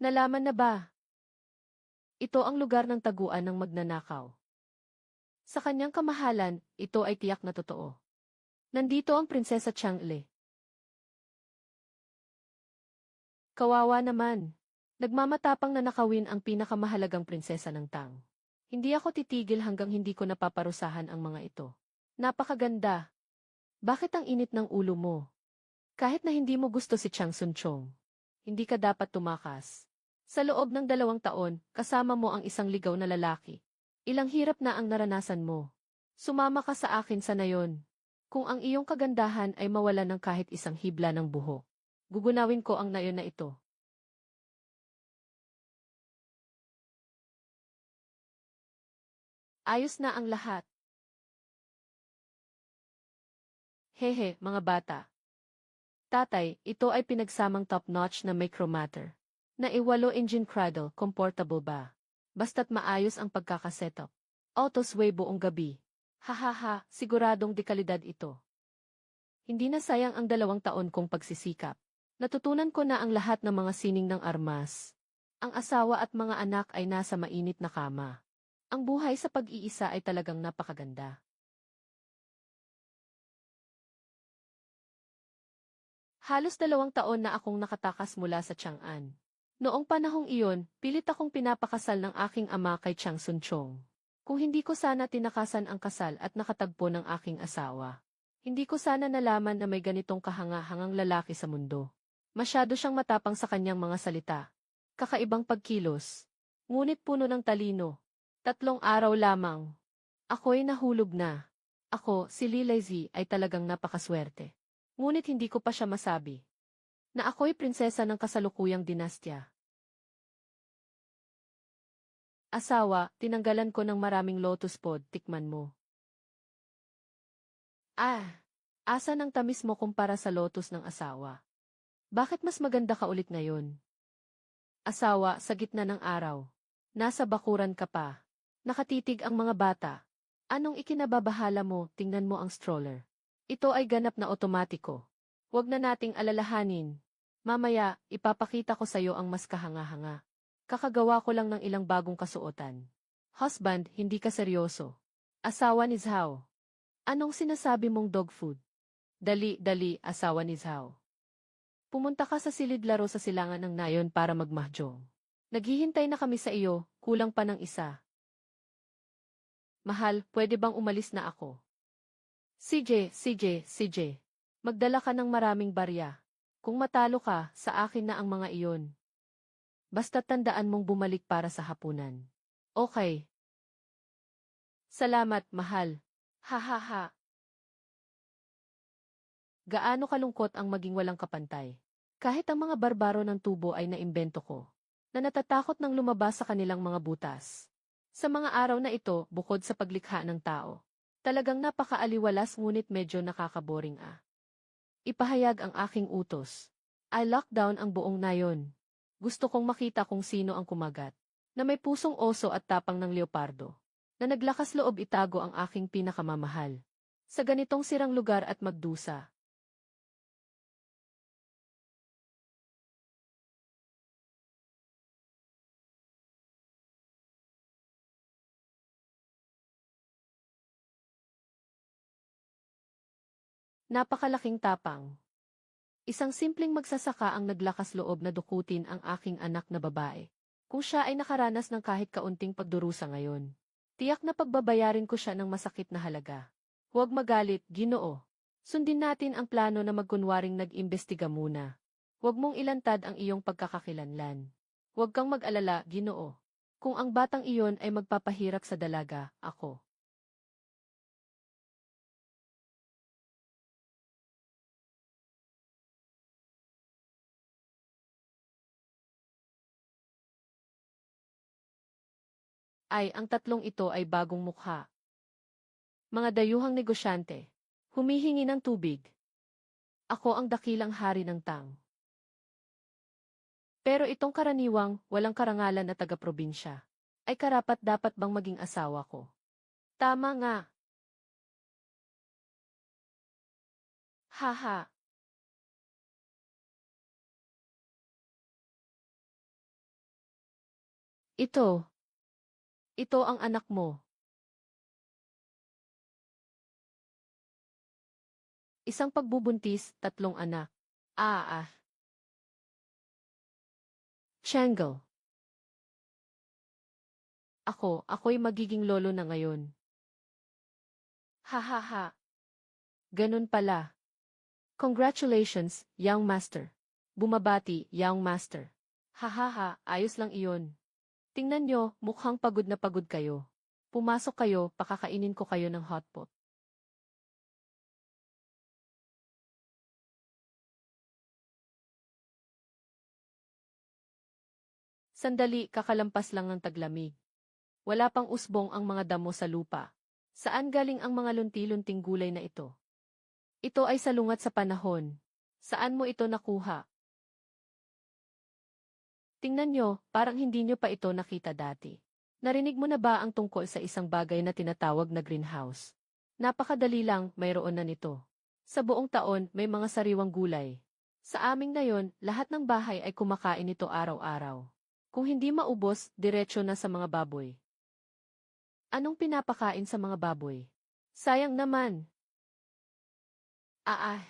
Nalaman na ba? Ito ang lugar ng taguan ng magnanakaw. Sa kanyang kamahalan, ito ay tiyak na totoo. Nandito ang Prinsesa Chang'e. Kawawa naman. Nagmamatapang na nakawin ang pinakamahalagang prinsesa ng Tang. Hindi ako titigil hanggang hindi ko napaparusahan ang mga ito. Napakaganda. Bakit ang init ng ulo mo? Kahit na hindi mo gusto si Chang Sunchong, hindi ka dapat tumakas. Sa loob ng 2 taon, kasama mo ang isang ligaw na lalaki. Ilang hirap na ang naranasan mo. Sumama ka sa akin sa nayon. Kung ang iyong kagandahan ay mawala ng kahit isang hibla ng buhok, gugunawin ko ang nayon na ito. Ayos na ang lahat. Hehe, mga bata. Tatay, ito ay pinagsamang top-notch na Micromatter. Na iwalo engine cradle, comfortable ba? Basta't maayos ang pagkakasetup. Autosway buong gabi. Hahaha, siguradong dekalidad ito. Hindi na sayang ang 2 taon kong pagsisikap. Natutunan ko na ang lahat ng mga sining ng armas. Ang asawa at mga anak ay nasa mainit na kama. Ang buhay sa pag-iisa ay talagang napakaganda. Halos 2 taon na akong nakatakas mula sa Chang'an. Noong panahong iyon, pilit akong pinapakasal ng aking ama kay Chang Sunchong. Kung hindi ko sana tinakasan ang kasal at nakatagpo ng aking asawa, hindi ko sana nalaman na may ganitong kahanga-hangang lalaki sa mundo. Masyado siyang matapang sa kanyang mga salita. Kakaibang pagkilos. Ngunit puno ng talino. 3 araw lamang. Ako'y nahulog na. Ako, si Lilay Z, ay talagang napakaswerte. Ngunit hindi ko pa siya masabi na ako'y prinsesa ng kasalukuyang dinastya. Asawa, tinanggalan ko ng maraming lotus pod, tikman mo. Ah, asa ng tamis mo kumpara sa lotus ng asawa? Bakit mas maganda ka ulit ngayon? Asawa, sa gitna ng araw. Nasa bakuran ka pa. Nakatitig ang mga bata. Anong ikinababahala mo, tingnan mo ang stroller. Ito ay ganap na otomatiko. Huwag na nating alalahanin. Mamaya, ipapakita ko sa'yo ang mas kahanga-hanga. Kakagawa ko lang ng ilang bagong kasuotan. Husband, hindi ka seryoso. Asawa ni Zhao. Anong sinasabi mong dog food? Dali, dali, asawa ni Zhao. Pumunta ka sa silid laro sa silangan ng nayon para magmahjong. Naghihintay na kami sa iyo, kulang pa ng isa. Mahal, pwede bang umalis na ako? CJ. Magdala ka ng maraming barya. Kung matalo ka, sa akin na ang mga iyon. Basta tandaan mong bumalik para sa hapunan. Okay. Salamat, mahal. Ha ha ha. Gaano kalungkot ang maging walang kapantay. Kahit ang mga barbaro ng tubo ay naimbento ko, na natatakot ng lumabas sa kanilang mga butas. Sa mga araw na ito, bukod sa paglikha ng tao, talagang napakaaliwalas ngunit medyo nakakaboring ah. Ipahayag ang aking utos. I lock down ang buong nayon. Gusto kong makita kung sino ang kumagat, na may pusong oso at tapang ng leopardo, na naglakas loob itago ang aking pinakamamahal. Sa ganitong sirang lugar at magdusa. Napakalaking tapang. Isang simpleng magsasaka ang naglakas loob na dukutin ang aking anak na babae. Kung siya ay nakaranas ng kahit kaunting pagdurusa ngayon, tiyak na pagbabayarin ko siya ng masakit na halaga. Huwag magalit, Ginoo. Sundin natin ang plano na magkunwaring nag-imbestiga muna. Huwag mong ilantad ang iyong pagkakakilanlan. Huwag kang mag-alala, Ginoo. Kung ang batang iyon ay magpapahirap sa dalaga, ako. Ay, ang tatlong ito ay bagong mukha. Mga dayuhang negosyante. Humihingi ng tubig. Ako ang dakilang hari ng Tang. Pero itong karaniwang, walang karangalan na taga-probinsya, ay karapat-dapat bang maging asawa ko? Tama nga. Haha. Ito. Ito ang anak mo. Isang pagbubuntis, 3 anak. Ah. Triangle. Ako'y magiging lolo na ngayon. Ha ha ha. Ganun pala. Congratulations, young master. Bumabati, young master. Ha ha ha, ayos lang iyon. Tingnan nyo, mukhang pagod na pagod kayo. Pumasok kayo, pakakainin ko kayo ng hotpot. Sandali, kakalampas lang ng taglamig. Wala pang usbong ang mga damo sa lupa. Saan galing ang mga lunti-lunting gulay na ito? Ito ay salungat sa panahon. Saan mo ito nakuha? Tingnan nyo, parang hindi nyo pa ito nakita dati. Narinig mo na ba ang tungkol sa isang bagay na tinatawag na greenhouse? Napakadali lang, mayroon na nito. Sa buong taon, may mga sariwang gulay. Sa aming ngayon, lahat ng bahay ay kumakain nito araw-araw. Kung hindi maubos, diretsyo na sa mga baboy. Anong pinapakain sa mga baboy? Sayang naman. Ah.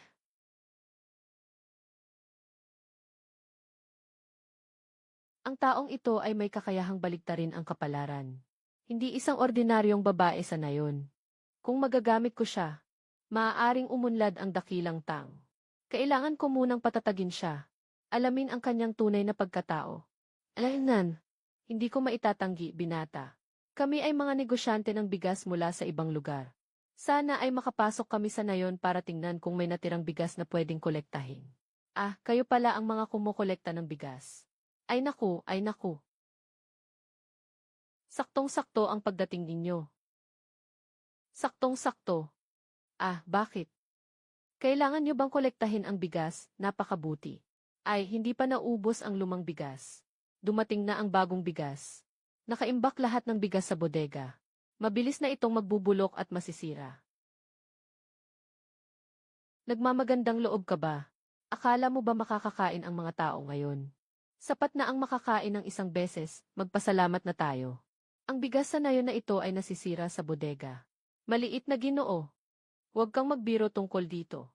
Ang taong ito ay may kakayahang baliktarin ang kapalaran. Hindi isang ordinaryong babae sa nayon. Kung magagamit ko siya, maaaring umunlad ang dakilang tang. Kailangan ko munang patatagin siya. Alamin ang kanyang tunay na pagkatao. Alaynan, hindi ko maitatanggi, binata. Kami ay mga negosyante ng bigas mula sa ibang lugar. Sana ay makapasok kami sa nayon para tingnan kung may natirang bigas na pwedeng kolektahin. Ah, kayo pala ang mga kumukolekta ng bigas. Ay naku, ay naku. Saktong-sakto ang pagdating ninyo. Saktong-sakto. Ah, bakit? Kailangan nyo bang kolektahin ang bigas? Napakabuti. Ay, hindi pa naubos ang lumang bigas. Dumating na ang bagong bigas. Nakaimbak lahat ng bigas sa bodega. Mabilis na itong magbubulok at masisira. Nagmamagandang loob ka ba? Akala mo ba makakakain ang mga tao ngayon? Sapat na ang makakain ng isang beses, magpasalamat na tayo. Ang bigas sa nayon na ito ay nasisira sa bodega. Maliit na Ginoo. Huwag kang magbiro tungkol dito.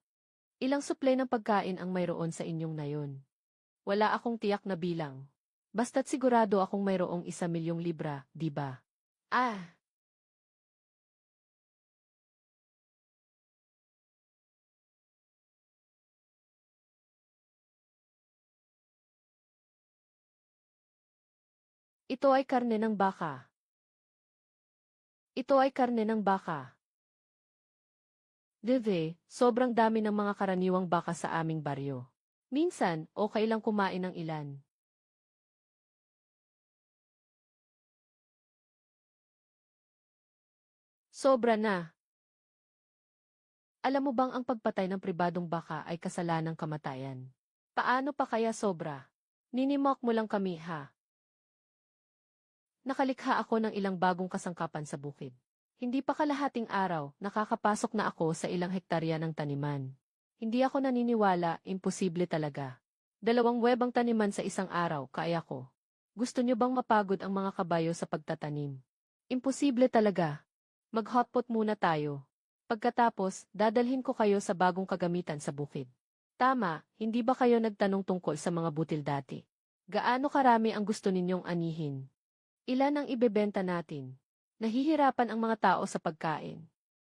Ilang suplay ng pagkain ang mayroon sa inyong nayon? Wala akong tiyak na bilang. Basta't sigurado akong mayroong 1,000,000 libra, di ba? Ah! Ito ay karne ng baka. Ito ay karne ng baka. Deve, sobrang dami ng mga karaniwang baka sa aming baryo. Minsan, okay lang kumain ng ilan. Sobra na. Alam mo bang ang pagpatay ng pribadong baka ay kasalanang kamatayan? Paano pa kaya sobra? Ninimok mo lang kami, ha? Nakalikha ako ng ilang bagong kasangkapan sa bukid. Hindi pa kalahating araw, nakakapasok na ako sa ilang hektarya ng taniman. Hindi ako naniniwala, imposible talaga. 2 webang taniman sa isang araw, kaya ko. Gusto nyo bang mapagod ang mga kabayo sa pagtatanim? Imposible talaga. Mag-hotpot muna tayo. Pagkatapos, dadalhin ko kayo sa bagong kagamitan sa bukid. Tama, hindi ba kayo nagtanong tungkol sa mga butil dati? Gaano karami ang gusto ninyong anihin? Ilan ang ibebenta natin? Nahihirapan ang mga tao sa pagkain.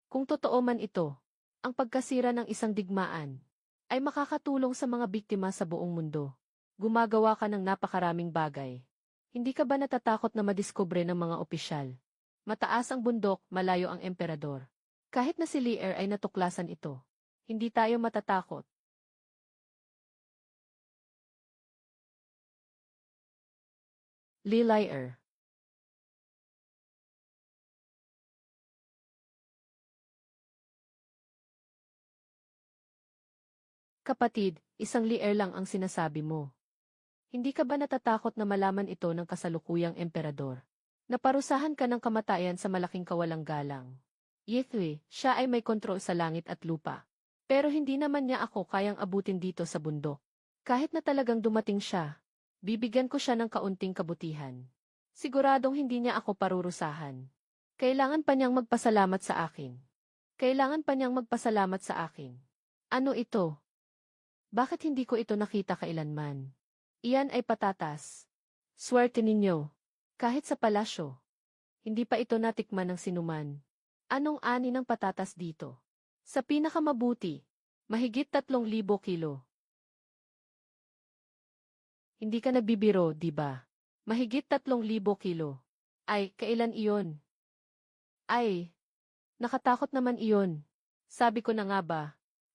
Kung totoo man ito, ang pagkasira ng isang digmaan ay makakatulong sa mga biktima sa buong mundo. Gumagawa ka ng napakaraming bagay. Hindi ka ba natatakot na madiskubre ng mga opisyal? Mataas ang bundok, malayo ang emperador. Kahit na si Lear ay natuklasan ito, hindi tayo matatakot. Lear. Kapatid, isang Lear lang ang sinasabi mo. Hindi ka ba natatakot na malaman ito ng kasalukuyang emperador? Naparusahan ka ng kamatayan sa malaking kawalang galang. Yethwe, siya ay may kontrol sa langit at lupa. Pero hindi naman niya ako kayang abutin dito sa bundok. Kahit na talagang dumating siya, bibigyan ko siya ng kaunting kabutihan. Siguradong hindi niya ako parurusahan. Kailangan pa niyang magpasalamat sa akin. Kailangan pa niyang magpasalamat sa akin. Ano ito? Bakit hindi ko ito nakita kailanman? Iyan ay patatas. Swerte ninyo. Kahit sa palasyo. Hindi pa ito natikman ng sinuman. Anong ani ng patatas dito? Sa pinakamabuti, mahigit 3,000 kilo. Hindi ka nagbibiro, di ba? Mahigit 3,000 kilo. Ay, kailan iyon? Ay, nakatakot naman iyon. Sabi ko na nga ba,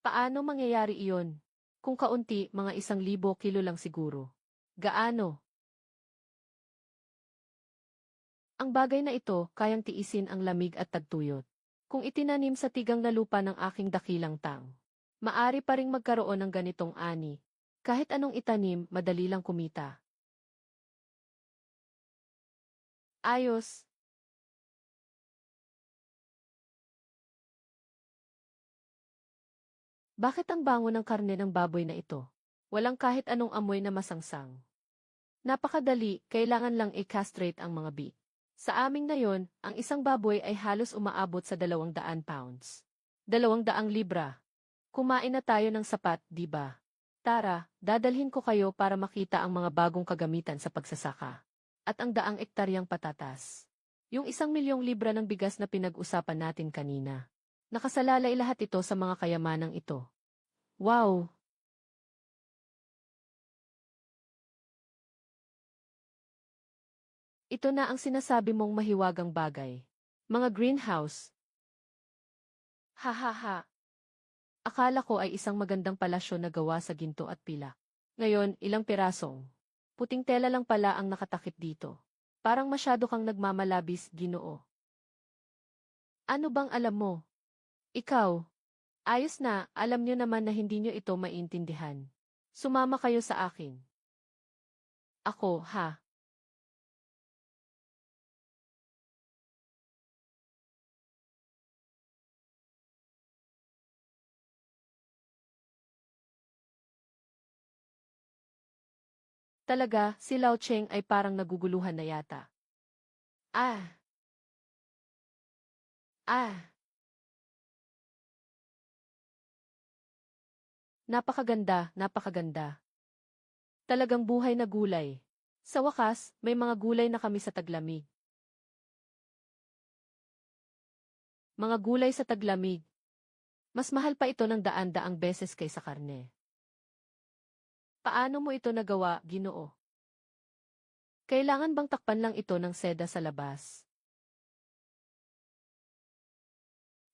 paano mangyayari iyon? Kung kaunti, mga 1,000 kilo lang siguro. Gaano? Ang bagay na ito, kayang tiisin ang lamig at tagtuyot. Kung itinanim sa tigang na lupa ng aking dakilang tang, maari pa ring magkaroon ng ganitong ani. Kahit anong itanim, madali lang kumita. Ayos. Bakit ang bango ng karne ng baboy na ito? Walang kahit anong amoy na masangsang. Napakadali, kailangan lang i-castrate ang mga bee. Sa aming na yon, ang isang baboy ay halos umaabot sa 200 pounds. 200 libra. Kumain na tayo ng sapat, di ba? Tara, dadalhin ko kayo para makita ang mga bagong kagamitan sa pagsasaka. At ang 100 ektaryang patatas. Yung 1,000,000 libra ng bigas na pinag-usapan natin kanina. Nakasalalay lahat ito sa mga kayamanang ito. Wow! Ito na ang sinasabi mong mahiwagang bagay. Mga greenhouse. Ha ha ha. Akala ko ay isang magandang palasyo na gawa sa ginto at pila. Ngayon, ilang pirasong puting tela lang pala ang nakatakip dito. Parang masyado kang nagmamalabis, Ginoo. Ano bang alam mo? Ikaw. Ayos na, alam niyo naman na hindi niyo ito maintindihan. Sumama kayo sa akin. Ako, ha? Talaga, si Lao Cheng ay parang naguguluhan na yata. Ah, ah, napakaganda, napakaganda. Talagang buhay na gulay. Sa wakas, may mga gulay na kami sa taglamig. Mga gulay sa taglamig. Mas mahal pa ito ng daan-daang beses kaysa karne. Paano mo ito nagawa, Ginoo? Kailangan bang takpan lang ito ng seda sa labas?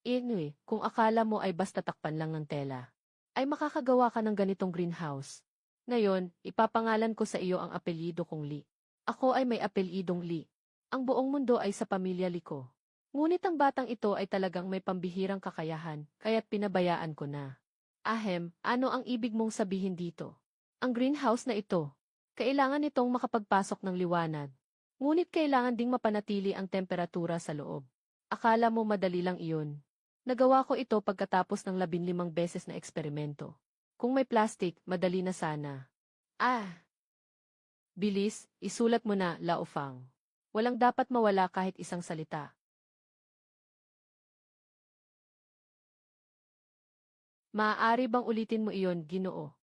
Anyway, kung akala mo ay basta takpan lang ng tela, ay makakagawa ka ng ganitong greenhouse. Ngayon, ipapangalan ko sa iyo ang apelyido kong Li. Ako ay may apelyidong Li. Ang buong mundo ay sa pamilya Li ko. Ngunit ang batang ito ay talagang may pambihirang kakayahan, kaya't pinabayaan ko na. Ahem, ano ang ibig mong sabihin dito? Ang greenhouse na ito, kailangan itong makapagpasok ng liwanag. Ngunit kailangan ding mapanatili ang temperatura sa loob. Akala mo madali lang iyon. Nagawa ko ito pagkatapos ng 15 beses na eksperimento. Kung may plastic, madali na sana. Ah! Bilis, isulat mo na, Laofang. Walang dapat mawala kahit isang salita. Maaari bang ulitin mo iyon, Ginoo?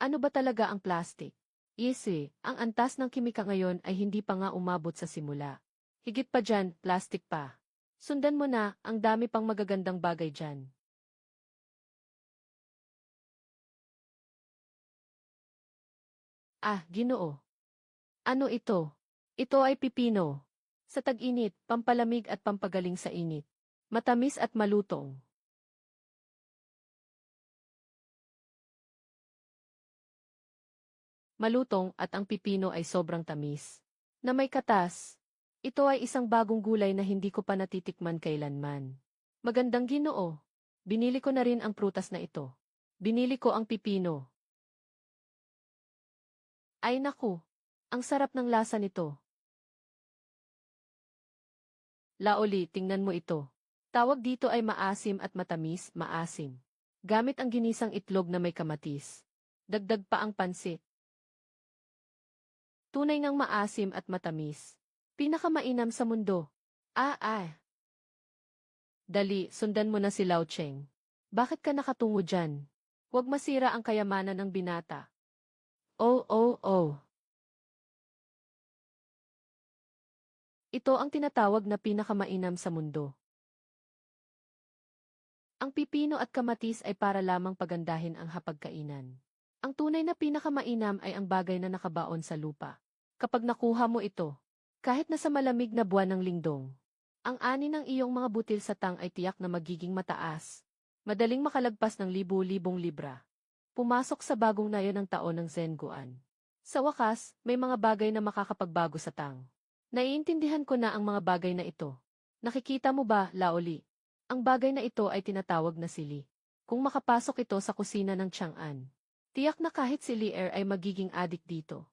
Ano ba talaga ang plastic? Yes, ang antas ng kimika ngayon ay hindi pa nga umabot sa simula. Higit pa dyan, plastic pa. Sundan mo na, ang dami pang magagandang bagay dyan. Ah, Ginoo. Ano ito? Ito ay pipino. Sa tag-init, pampalamig at pampagaling sa init. Matamis at malutong. Malutong at ang pipino ay sobrang tamis. Na may katas. Ito ay isang bagong gulay na hindi ko pa natitikman kailanman. Magandang Ginoo. Binili ko na rin ang prutas na ito. Binili ko ang pipino. Ay naku, ang sarap ng lasa nito. Laoli, tingnan mo ito. Tawag dito ay maasim at matamis, maasim. Gamit ang ginisang itlog na may kamatis. Dagdag pa ang pansit. Tunay ngang maasim at matamis. Pinakamainam sa mundo. Dali, sundan mo na si Lao Cheng. Bakit ka nakatungo dyan? Huwag masira ang kayamanan ng binata. Oh. Ito ang tinatawag na pinakamainam sa mundo. Ang pipino at kamatis ay para lamang pagandahin ang hapagkainan. Ang tunay na pinakamainam ay ang bagay na nakabaon sa lupa. Kapag nakuha mo ito, kahit nasa malamig na buwan ng lingdong, ang ani ng iyong mga butil sa tang ay tiyak na magiging mataas. Madaling makalagpas ng libu-libong libra. Pumasok sa bagong nayon ng taon ng Zenguan. Sa wakas, may mga bagay na makakapagbago sa tang. Naiintindihan ko na ang mga bagay na ito. Nakikita mo ba, Laoli? Ang bagay na ito ay tinatawag na sili. Kung makapasok ito sa kusina ng Chang'an, tiyak na kahit si Lier ay magiging adik dito.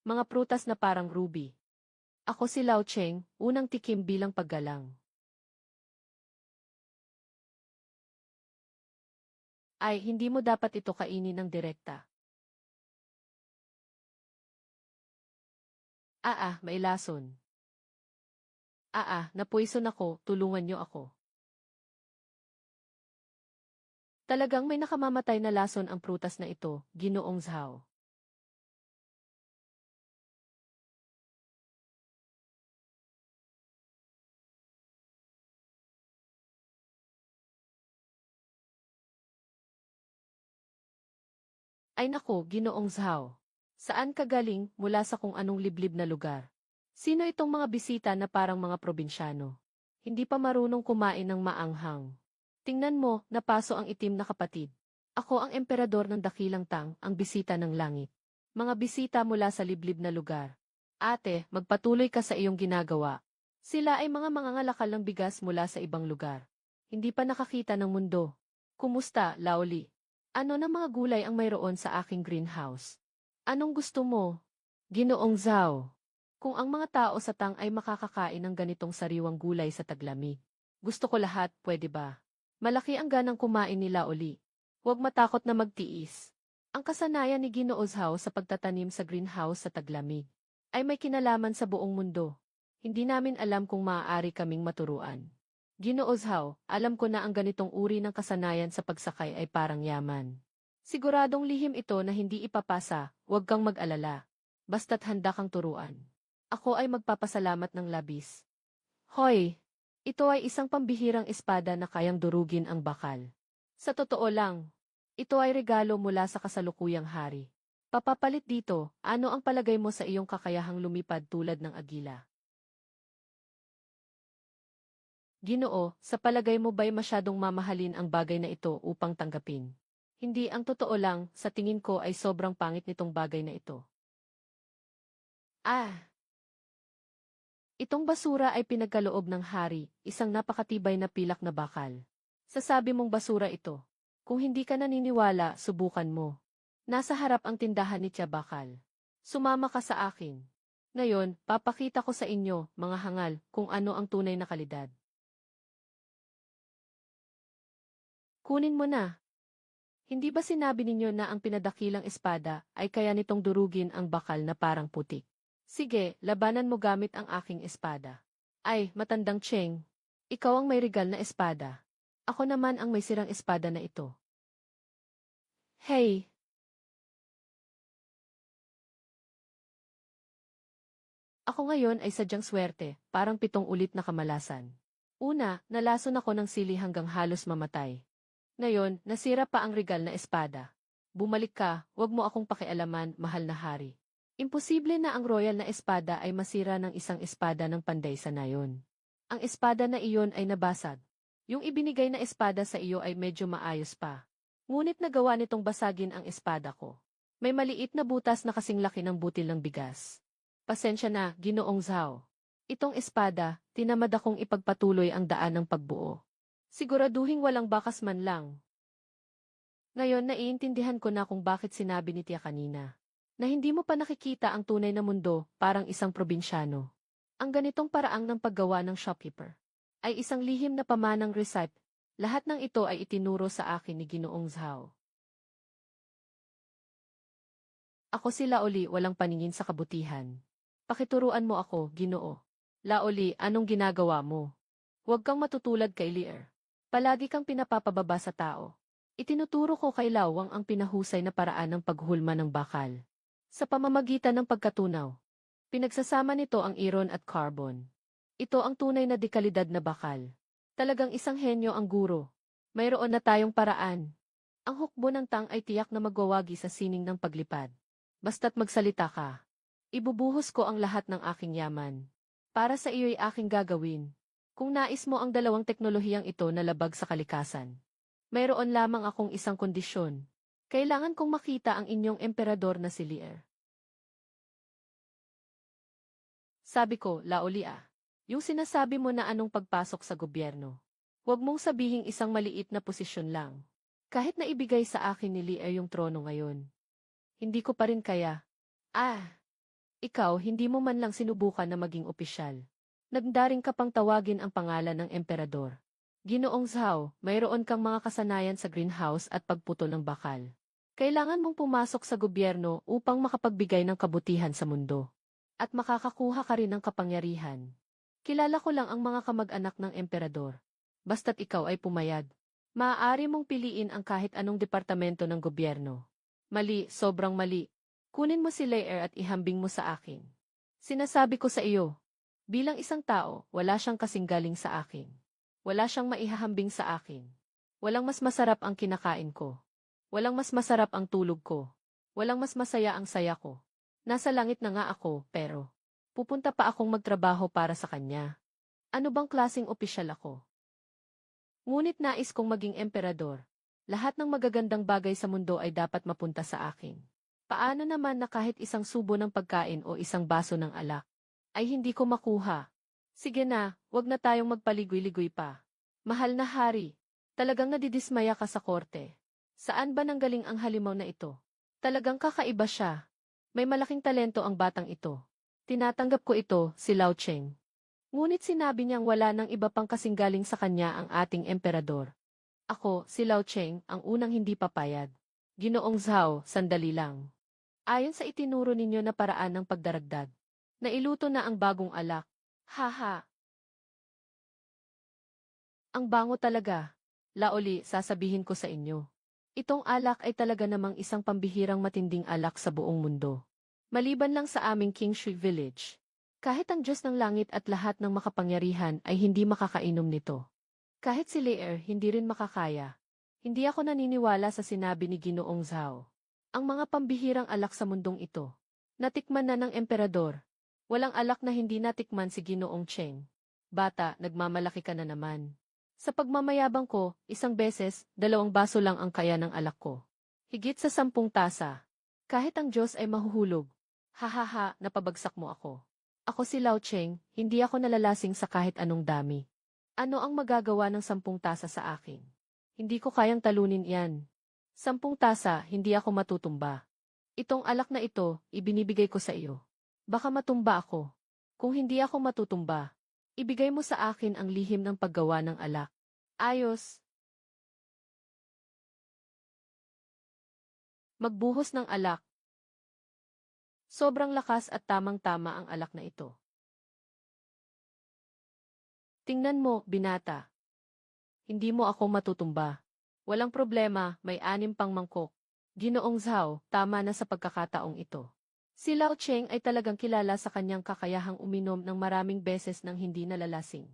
Mga prutas na parang ruby. Ako si Lao Cheng, unang tikim bilang paggalang. Ay, hindi mo dapat ito kainin ng direkta. May lason. Napoison ako, tulungan niyo ako. Talagang may nakamamatay na lason ang prutas na ito, Ginoong Zhao. Ay nako, Ginoong Zhao. Saan ka galing mula sa kung anong liblib na lugar? Sino itong mga bisita na parang mga probinsyano? Hindi pa marunong kumain ng maanghang. Tingnan mo, napaso ang itim na kapatid. Ako ang emperador ng dakilang tang, ang bisita ng langit. Mga bisita mula sa liblib na lugar. Ate, magpatuloy ka sa iyong ginagawa. Sila ay mga mangangalakal ng bigas mula sa ibang lugar. Hindi pa nakakita ng mundo. Kumusta, Laoli? Ano na mga gulay ang mayroon sa aking greenhouse? Anong gusto mo? Ginoong Zhao. Kung ang mga tao sa tang ay makakakain ng ganitong sariwang gulay sa taglamig. Gusto ko lahat, pwede ba? Malaki ang ganang kumain nila uli. Huwag matakot na magtiis. Ang kasanayan ni Ginoo Zhao sa pagtatanim sa greenhouse sa taglamig ay may kinalaman sa buong mundo. Hindi namin alam kung maaari kaming maturuan. Ginoo Zhao, alam ko na ang ganitong uri ng kasanayan sa pagsakay ay parang yaman. Siguradong lihim ito na hindi ipapasa, huwag kang mag-alala. Basta't handa kang turuan. Ako ay magpapasalamat ng labis. Hoy! Ito ay isang pambihirang espada na kayang durugin ang bakal. Sa totoo lang, ito ay regalo mula sa kasalukuyang hari. Papapalit dito, ano ang palagay mo sa iyong kakayahang lumipad tulad ng agila? Ginoo, sa palagay mo ba'y masyadong mamahalin ang bagay na ito upang tanggapin? Hindi, ang totoo lang, sa tingin ko ay sobrang pangit nitong bagay na ito. Itong basura ay pinagkaloob ng hari, isang napakatibay na pilak na bakal. Sasabi mong basura ito. Kung hindi ka naniniwala, subukan mo. Nasa harap ang tindahan ni Tia Bakal. Sumama ka sa akin. Ngayon, papakita ko sa inyo, mga hangal, kung ano ang tunay na kalidad. Kunin mo na. Hindi ba sinabi ninyo na ang pinadakilang espada ay kaya nitong durugin ang bakal na parang putik? Sige, labanan mo gamit ang aking espada. Ay, matandang Cheng. Ikaw ang may regal na espada. Ako naman ang may sirang espada na ito. Hey! Ako ngayon ay sadyang swerte, parang 7 ulit na kamalasan. Una, nalason ako ng sili hanggang halos mamatay. Ngayon, nasira pa ang regal na espada. Bumalik ka, wag mo akong pakialaman, mahal na hari. Imposible na ang royal na espada ay masira ng isang espada ng panday sa nayon. Ang espada na iyon ay nabasag. Yung ibinigay na espada sa iyo ay medyo maayos pa. Ngunit nagawa nitong basagin ang espada ko. May maliit na butas na kasing laki ng butil ng bigas. Pasensya na, Ginoong Zhao. Itong espada, tinamad akong ipagpatuloy ang daan ng pagbuo. Siguraduhing walang bakas man lang. Ngayon naiintindihan ko na kung bakit sinabi ni Tia kanina na hindi mo pa nakikita ang tunay na mundo, parang isang probinsyano. Ang ganitong paraang ng paggawa ng shopkeeper ay isang lihim na pamanang recipe. Lahat ng ito ay itinuro sa akin ni Ginoong Zhao. Ako si Laoli, walang paningin sa kabutihan. Pakituruan mo ako, Ginoo. Laoli, anong ginagawa mo? Huwag kang matutulad kay Lear. Palagi kang pinapapababa sa tao. Itinuturo ko kay Lawang ang pinahusay na paraan ng paghulma ng bakal. Sa pamamagitan ng pagkatunaw, pinagsasama nito ang iron at carbon. Ito ang tunay na dekalidad na bakal. Talagang isang henyo ang guro. Mayroon na tayong paraan. Ang hukbo ng tang ay tiyak na magwawagi sa sining ng paglipad. Basta't magsalita ka. Ibubuhos ko ang lahat ng aking yaman. Para sa iyo'y aking gagawin. Kung nais mo ang dalawang teknolohiyang ito na labag sa kalikasan. Mayroon lamang akong isang kondisyon. Kailangan kong makita ang inyong emperador na si Lear. Sabi ko, Laoli yung sinasabi mo na anong pagpasok sa gobyerno. Huwag mong sabihing isang maliit na posisyon lang. Kahit na ibigay sa akin ni Lear yung trono ngayon. Hindi ko pa rin kaya. Ikaw hindi mo man lang sinubukan na maging opisyal. Nagdaring ka pang tawagin ang pangalan ng emperador. Ginoong Zhao, mayroon kang mga kasanayan sa greenhouse at pagputol ng bakal. Kailangan mong pumasok sa gobyerno upang makapagbigay ng kabutihan sa mundo. At makakakuha ka rin ng kapangyarihan. Kilala ko lang ang mga kamag-anak ng emperador. Basta't ikaw ay pumayag. Maaari mong piliin ang kahit anong departamento ng gobyerno. Mali, sobrang mali. Kunin mo si Lear at ihambing mo sa akin. Sinasabi ko sa iyo. Bilang isang tao, wala siyang kasinggaling sa akin. Wala siyang maihahambing sa akin. Walang mas masarap ang kinakain ko. Walang mas masarap ang tulog ko. Walang mas masaya ang saya ko. Nasa langit na nga ako, pero pupunta pa akong magtrabaho para sa kanya. Ano bang klaseng opisyal ako? Ngunit nais kong maging emperador. Lahat ng magagandang bagay sa mundo ay dapat mapunta sa akin. Paano naman na kahit isang subo ng pagkain o isang baso ng alak ay hindi ko makuha? Sige na, wag na tayong magpaligoy-ligoy pa. Mahal na hari, talagang nadidismaya ka sa korte. Saan ba nanggaling ang halimaw na ito? Talagang kakaiba siya. May malaking talento ang batang ito. Tinatanggap ko ito, si Lao Cheng. Ngunit sinabi niyang wala nang iba pang kasinggaling sa kanya ang ating emperador. Ako, si Lao Cheng, ang unang hindi papayag. Ginoong Zhao, sandali lang. Ayon sa itinuro ninyo na paraan ng pagdaragdag, nailuto na ang bagong alak. Haha. Ang bango talaga. Laoli, sasabihin ko sa inyo. Itong alak ay talaga namang isang pambihirang matinding alak sa buong mundo. Maliban lang sa aming Kingshui Village. Kahit ang Diyos ng langit at lahat ng makapangyarihan ay hindi makakainom nito. Kahit si Lear hindi rin makakaya. Hindi ako naniniwala sa sinabi ni Ginoong Zhao. Ang mga pambihirang alak sa mundong ito. Natikman na ng emperador. Walang alak na hindi natikman si Ginoong Cheng. Bata, nagmamalaki ka na naman. Sa pagmamayabang ko, isang beses, 2 baso lang ang kaya ng alak ko. Higit sa 10 tasa. Kahit ang Diyos ay mahuhulog. Hahaha, napabagsak mo ako. Ako si Lao Cheng, hindi ako nalalasing sa kahit anong dami. Ano ang magagawa ng 10 tasa sa akin? Hindi ko kayang talunin yan. 10 tasa, hindi ako matutumba. Itong alak na ito, ibinibigay ko sa iyo. Baka matumba ako. Kung hindi ako matutumba, ibigay mo sa akin ang lihim ng paggawa ng alak. Ayos. Magbuhos ng alak. Sobrang lakas at tamang-tama ang alak na ito. Tingnan mo, binata. Hindi mo ako matutumba. Walang problema, may 6 pang mangkok. Ginoong Zhao, tama na sa pagkakataong ito. Si Lao Cheng ay talagang kilala sa kanyang kakayahang uminom ng maraming beses nang hindi nalalasing.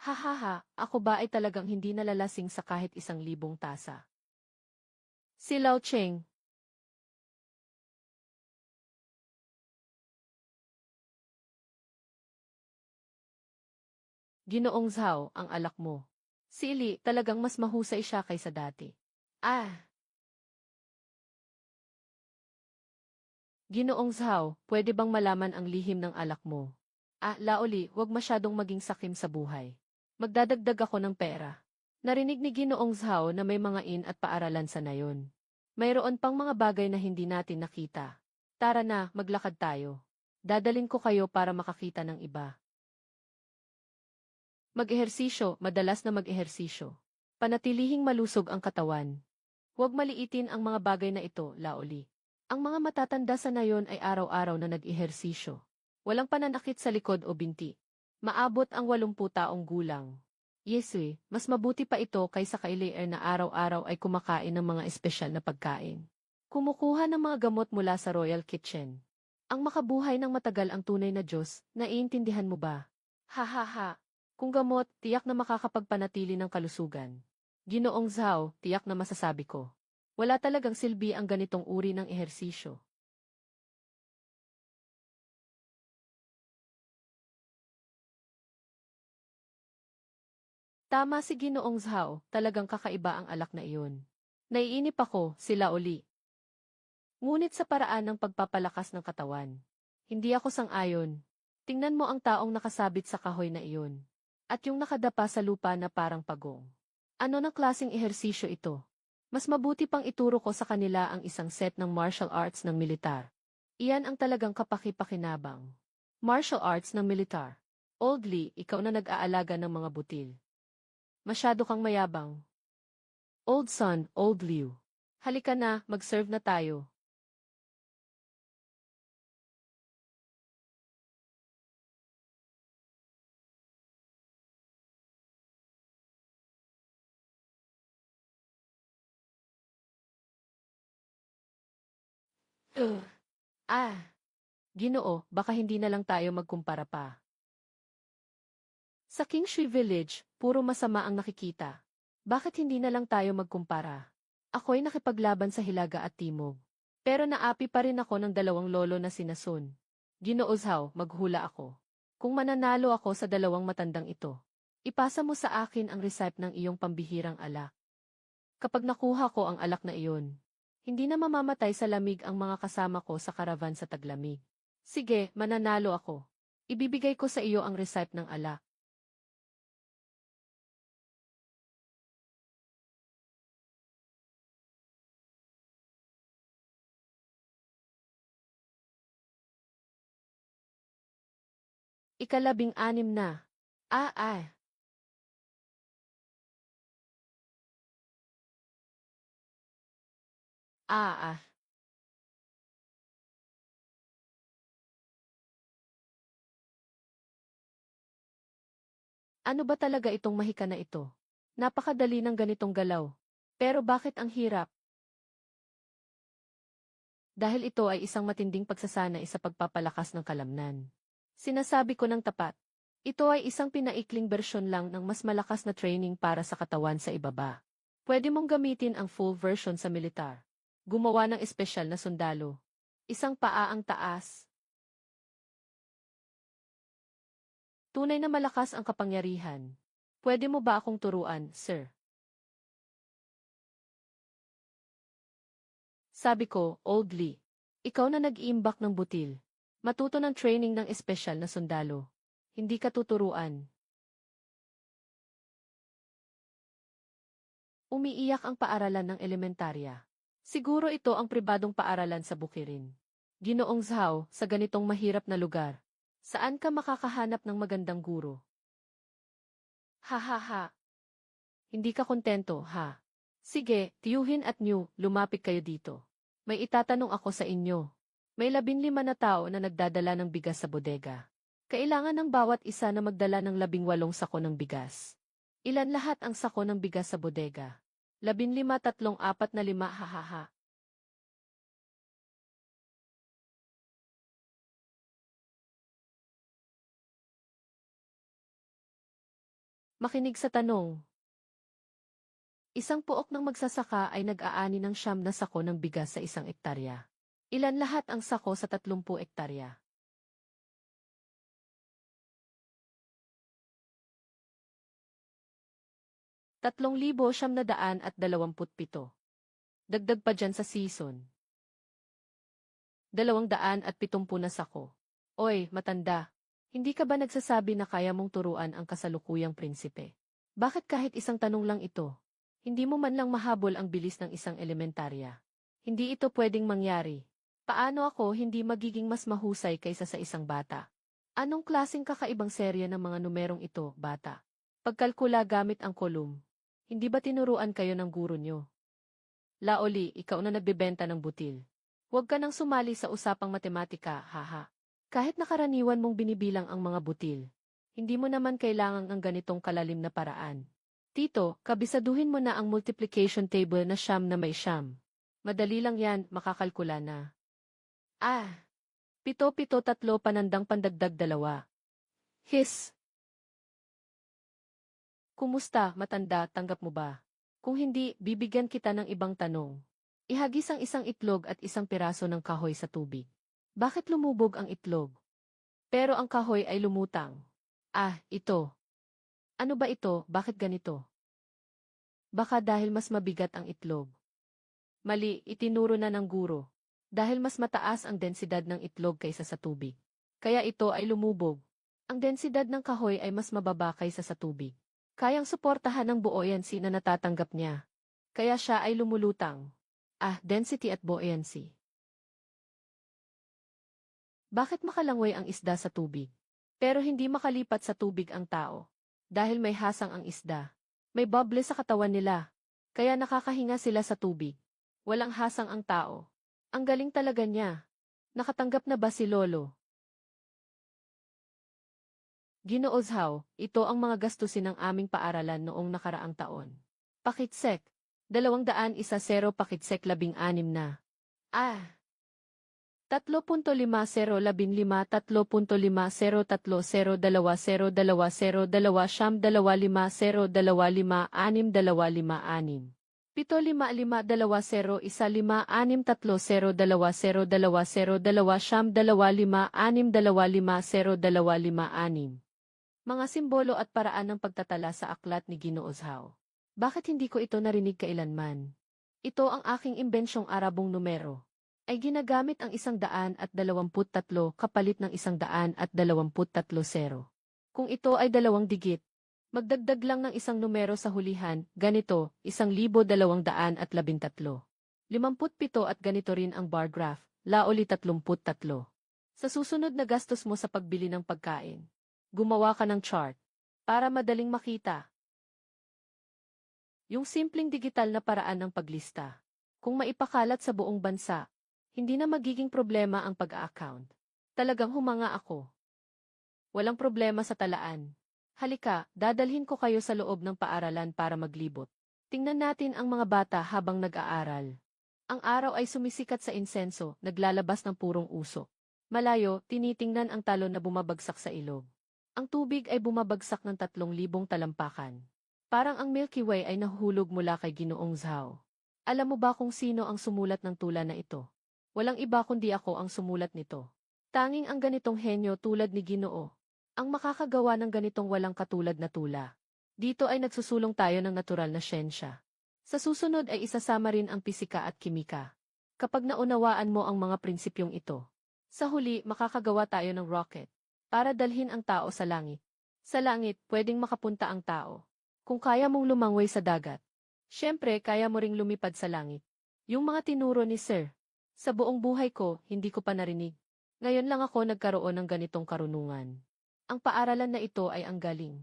Hahaha, ako ba ay talagang hindi nalalasing sa kahit 1,000 tasa? Si Lao Cheng. Ginoong Zhao, ang alak mo. Sili, talagang mas mahusay siya kaysa dati. Ginoong Zhao, pwede bang malaman ang lihim ng alak mo? Laoli, huwag masyadong maging sakim sa buhay. Magdadagdag ako ng pera. Narinig ni Ginoong Zhao na may mga at paaralan sa nayon. Mayroon pang mga bagay na hindi natin nakita. Tara na, maglakad tayo. Dadalin ko kayo para makakita ng iba. Mag-ehersisyo, madalas na mag-ehersisyo. Panatilihing malusog ang katawan. Huwag maliitin ang mga bagay na ito, Laoli. Ang mga matatanda sa nayon ay araw-araw na nag-ehersisyo. Walang pananakit sa likod o binti. Maabot ang 80 taong gulang. Yeswe, mas mabuti pa ito kaysa kay Lear na araw-araw ay kumakain ng mga espesyal na pagkain. Kumukuha ng mga gamot mula sa Royal Kitchen. Ang makabuhay ng matagal ang tunay na Diyos, naiintindihan mo ba? Ha ha ha. Kung gamot, tiyak na makakapagpanatili ng kalusugan. Ginoong Zhao, tiyak na masasabi ko. Wala talagang silbi ang ganitong uri ng ehersisyo. Tama si Ginoong Zhao, talagang kakaiba ang alak na iyon. Naiinip ako, sila uli. Ngunit sa paraan ng pagpapalakas ng katawan. Hindi ako sang-ayon. Tingnan mo ang taong nakasabit sa kahoy na iyon. At yung nakadapa sa lupa na parang pagong. Ano ng klaseng ehersisyo ito? Mas mabuti pang ituro ko sa kanila ang isang set ng martial arts ng militar. Iyan ang talagang kapaki-pakinabang. Martial arts ng militar. Oldly, ikaw na nag-aalaga ng mga butil. Masyado kang mayabang. Old son, old Liu. Halika na, mag-serve na tayo. Ugh. Ah, Ginoo, baka hindi na lang tayo magkumpara pa. Sa Kingshui Village, puro masama ang nakikita. Bakit hindi na lang tayo magkumpara? Ako'y nakipaglaban sa Hilaga at Timog. Pero naapi pa rin ako ng dalawang lolo na sina Sun. Ginoo Zhao, maghula ako. Kung mananalo ako sa dalawang matandang ito, ipasa mo sa akin ang recipe ng iyong pambihirang alak. Kapag nakuha ko ang alak na iyon, hindi na mamamatay sa lamig ang mga kasama ko sa karavan sa taglamig. Sige, mananalo ako. Ibibigay ko sa iyo ang recipe ng alak. Ikalabing-anim na. Ah, ah. Ah, ah. Ano ba talaga itong mahika na ito? Napakadali ng ganitong galaw. Pero bakit ang hirap? Dahil ito ay isang matinding pagsasanay sa pagpapalakas ng kalamnan. Sinasabi ko ng tapat. Ito ay isang pinaikling bersyon lang ng mas malakas na training para sa katawan sa ibaba. Pwede mong gamitin ang full version sa militar. Gumawa ng espesyal na sundalo. Isang paa ang taas. Tunay na malakas ang kapangyarihan. Pwede mo ba akong turuan, sir? Sabi ko, Old Lee. Ikaw na nag-iimbak ng butil. Matuto ng training ng espesyal na sundalo. Hindi ka tuturuan. Umiiyak ang paaralan ng elementarya. Siguro ito ang pribadong paaralan sa Bukirin. Ginoong Zhao, sa ganitong mahirap na lugar. Saan ka makakahanap ng magandang guro? Ha ha ha. Hindi ka kontento, ha? Sige, Tiyuhin at New, lumapit kayo dito. May itatanong ako sa inyo. May 15 na tao na nagdadala ng bigas sa bodega. Kailangan ng bawat isa na magdala ng 18 sako ng bigas. Ilan lahat ang sako ng bigas sa bodega? 15, 3, 4 na 5, hahaha. Makinig sa tanong. Isang puok ng magsasaka ay nag-aani ng 9 na sako ng bigas sa 1 ektarya. Ilan lahat ang sako sa 30 ektarya? 3,927. Dagdag pa dyan sa season. 270 na sako. Oy, matanda. Hindi ka ba nagsasabi na kaya mong turuan ang kasalukuyang prinsipe? Bakit kahit isang tanong lang ito? Hindi mo man lang mahabol ang bilis ng isang elementarya. Hindi ito pwedeng mangyari. Paano ako hindi magiging mas mahusay kaysa sa isang bata? Anong klaseng kakaibang serye ng mga numerong ito, bata? Pagkalkula gamit ang kolum. Hindi ba tinuruan kayo ng guro nyo? Laoli, ikaw na nagbebenta ng butil. Huwag ka nang sumali sa usapang matematika, haha. Kahit nakaraniwan mong binibilang ang mga butil, hindi mo naman kailangang ang ganitong kalalim na paraan. Tito, kabisaduhin mo na ang multiplication table na siyam na may siyam. Madali lang yan, makakalkula na. Ah! 7-7-3 panandang pandagdag 2. His! Kumusta, matanda, tanggap mo ba? Kung hindi, bibigyan kita ng ibang tanong. Ihagis ang isang itlog at isang piraso ng kahoy sa tubig. Bakit lumubog ang itlog? Pero ang kahoy ay lumutang. Ah, ito. Ano ba ito? Bakit ganito? Baka dahil mas mabigat ang itlog. Mali, itinuro na ng guro. Dahil mas mataas ang densidad ng itlog kaysa sa tubig. Kaya ito ay lumubog. Ang densidad ng kahoy ay mas mababa kaysa sa tubig. Kayang suportahan ng buoyancy na natatanggap niya. Kaya siya ay lumulutang. Ah, density at buoyancy. Bakit makalangoy ang isda sa tubig? Pero hindi makalipat sa tubig ang tao. Dahil may hasang ang isda. May bubble sa katawan nila. Kaya nakakahinga sila sa tubig. Walang hasang ang tao. Ang galing talaga niya. Nakatanggap na ba si Lolo? Ginoozhaw, ito ang mga gastusin ng aming paaralan noong nakaraang taon. Pakitsek. 210 pakitsek 16 na. Ah! 3.5015 3.50302020 25025 625 75520 15620 Mga simbolo at paraan ng pagtatala sa aklat ni Ginoozhaw. Bakit hindi ko ito narinig kailanman? Ito ang aking imbensyong Arabong numero. Ay ginagamit ang 123 kapalit ng 123 zero. Kung ito ay 2 digit, magdagdag lang ng isang numero sa hulihan, ganito, 1,213. 57 at ganito rin ang bar graph, laoli 33. Sa susunod na gastos mo sa pagbili ng pagkain, gumawa ka ng chart, para madaling makita. Yung simpleng digital na paraan ng paglista. Kung maipakalat sa buong bansa, hindi na magiging problema ang pag-a-account. Talagang humanga ako. Walang problema sa talaan. Halika, dadalhin ko kayo sa loob ng paaralan para maglibot. Tingnan natin ang mga bata habang nag-aaral. Ang araw ay sumisikat sa insenso, naglalabas ng purong usok. Malayo, tinitingnan ang talon na bumabagsak sa ilog. Ang tubig ay bumabagsak ng 3,000 talampakan. Parang ang Milky Way ay nahuhulog mula kay Ginoong Zhao. Alam mo ba kung sino ang sumulat ng tula na ito? Walang iba kundi ako ang sumulat nito. Tanging ang ganitong henyo tulad ni Ginoo ang makakagawa ng ganitong walang katulad na tula. Dito ay nagsusulong tayo ng natural na siyensya. Sa susunod ay isasama rin ang pisika at kimika. Kapag naunawaan mo ang mga prinsipyong ito, sa huli makakagawa tayo ng rocket para dalhin ang tao sa langit. Sa langit, pwedeng makapunta ang tao. Kung kaya mong lumangoy sa dagat, syempre kaya mo ring lumipad sa langit. Yung mga tinuro ni Sir. Sa buong buhay ko, hindi ko pa narinig. Ngayon lang ako nagkaroon ng ganitong karunungan. Ang paaralan na ito ay ang galing.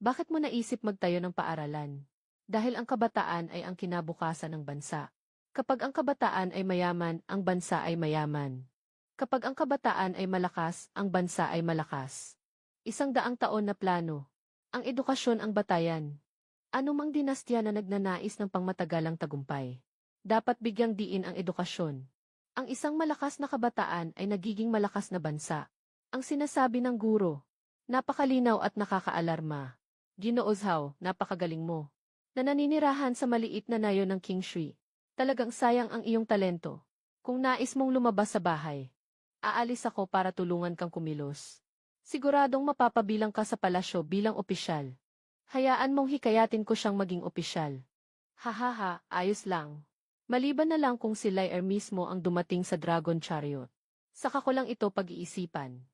Bakit mo naisip magtayo ng paaralan? Dahil ang kabataan ay ang kinabukasan ng bansa. Kapag ang kabataan ay mayaman, ang bansa ay mayaman. Kapag ang kabataan ay malakas, ang bansa ay malakas. 100 taon na plano. Ang edukasyon ang batayan. Anumang dinastya na nagnanais ng pangmatagalang tagumpay, dapat bigyang diin ang edukasyon. Ang isang malakas na kabataan ay nagiging malakas na bansa. Ang sinasabi ng guro, napakalinaw at nakakaalarma. Ginoozhaw, napakagaling mo. Na naninirahan sa maliit na nayon ng King Shui. Talagang sayang ang iyong talento. Kung nais mong lumabas sa bahay, aalis ako para tulungan kang kumilos. Siguradong mapapabilang ka sa palasyo bilang opisyal. Hayaan mong hikayatin ko siyang maging opisyal. Hahaha, ayos lang. Maliban na lang kung si Lyre mismo ang dumating sa Dragon Chariot. Saka ko lang ito pag-iisipan.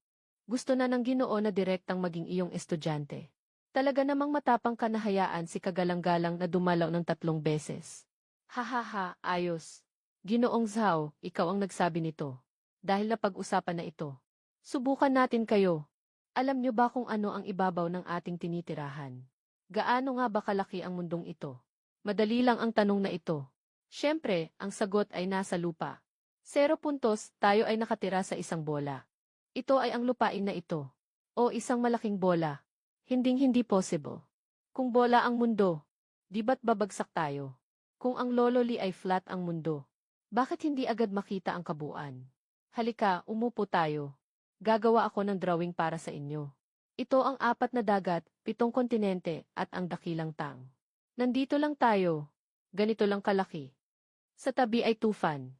Gusto na ng Ginoo na direktang maging iyong estudyante. Talaga namang matapang ka na hayaan si kagalang-galang na dumalaw ng 3 beses. Hahaha, ayos. Ginoong Zhao, ikaw ang nagsabi nito. Dahil napag-usapan na ito. Subukan natin kayo. Alam niyo ba kung ano ang ibabaw ng ating tinitirahan? Gaano nga ba kalaki ang mundong ito? Madali lang ang tanong na ito. Siyempre, ang sagot ay nasa lupa. 0 puntos, tayo ay nakatira sa isang bola. Ito ay ang lupain na ito. O isang malaking bola. Hinding-hindi possible. Kung bola ang mundo, di ba't babagsak tayo? Kung ang lololi ay flat ang mundo, bakit hindi agad makita ang kabuuan? Halika, umupo tayo. Gagawa ako ng drawing para sa inyo. Ito ang 4 na dagat, 7 kontinente, at ang dakilang tang. Nandito lang tayo. Ganito lang kalaki. Sa tabi ay tufan.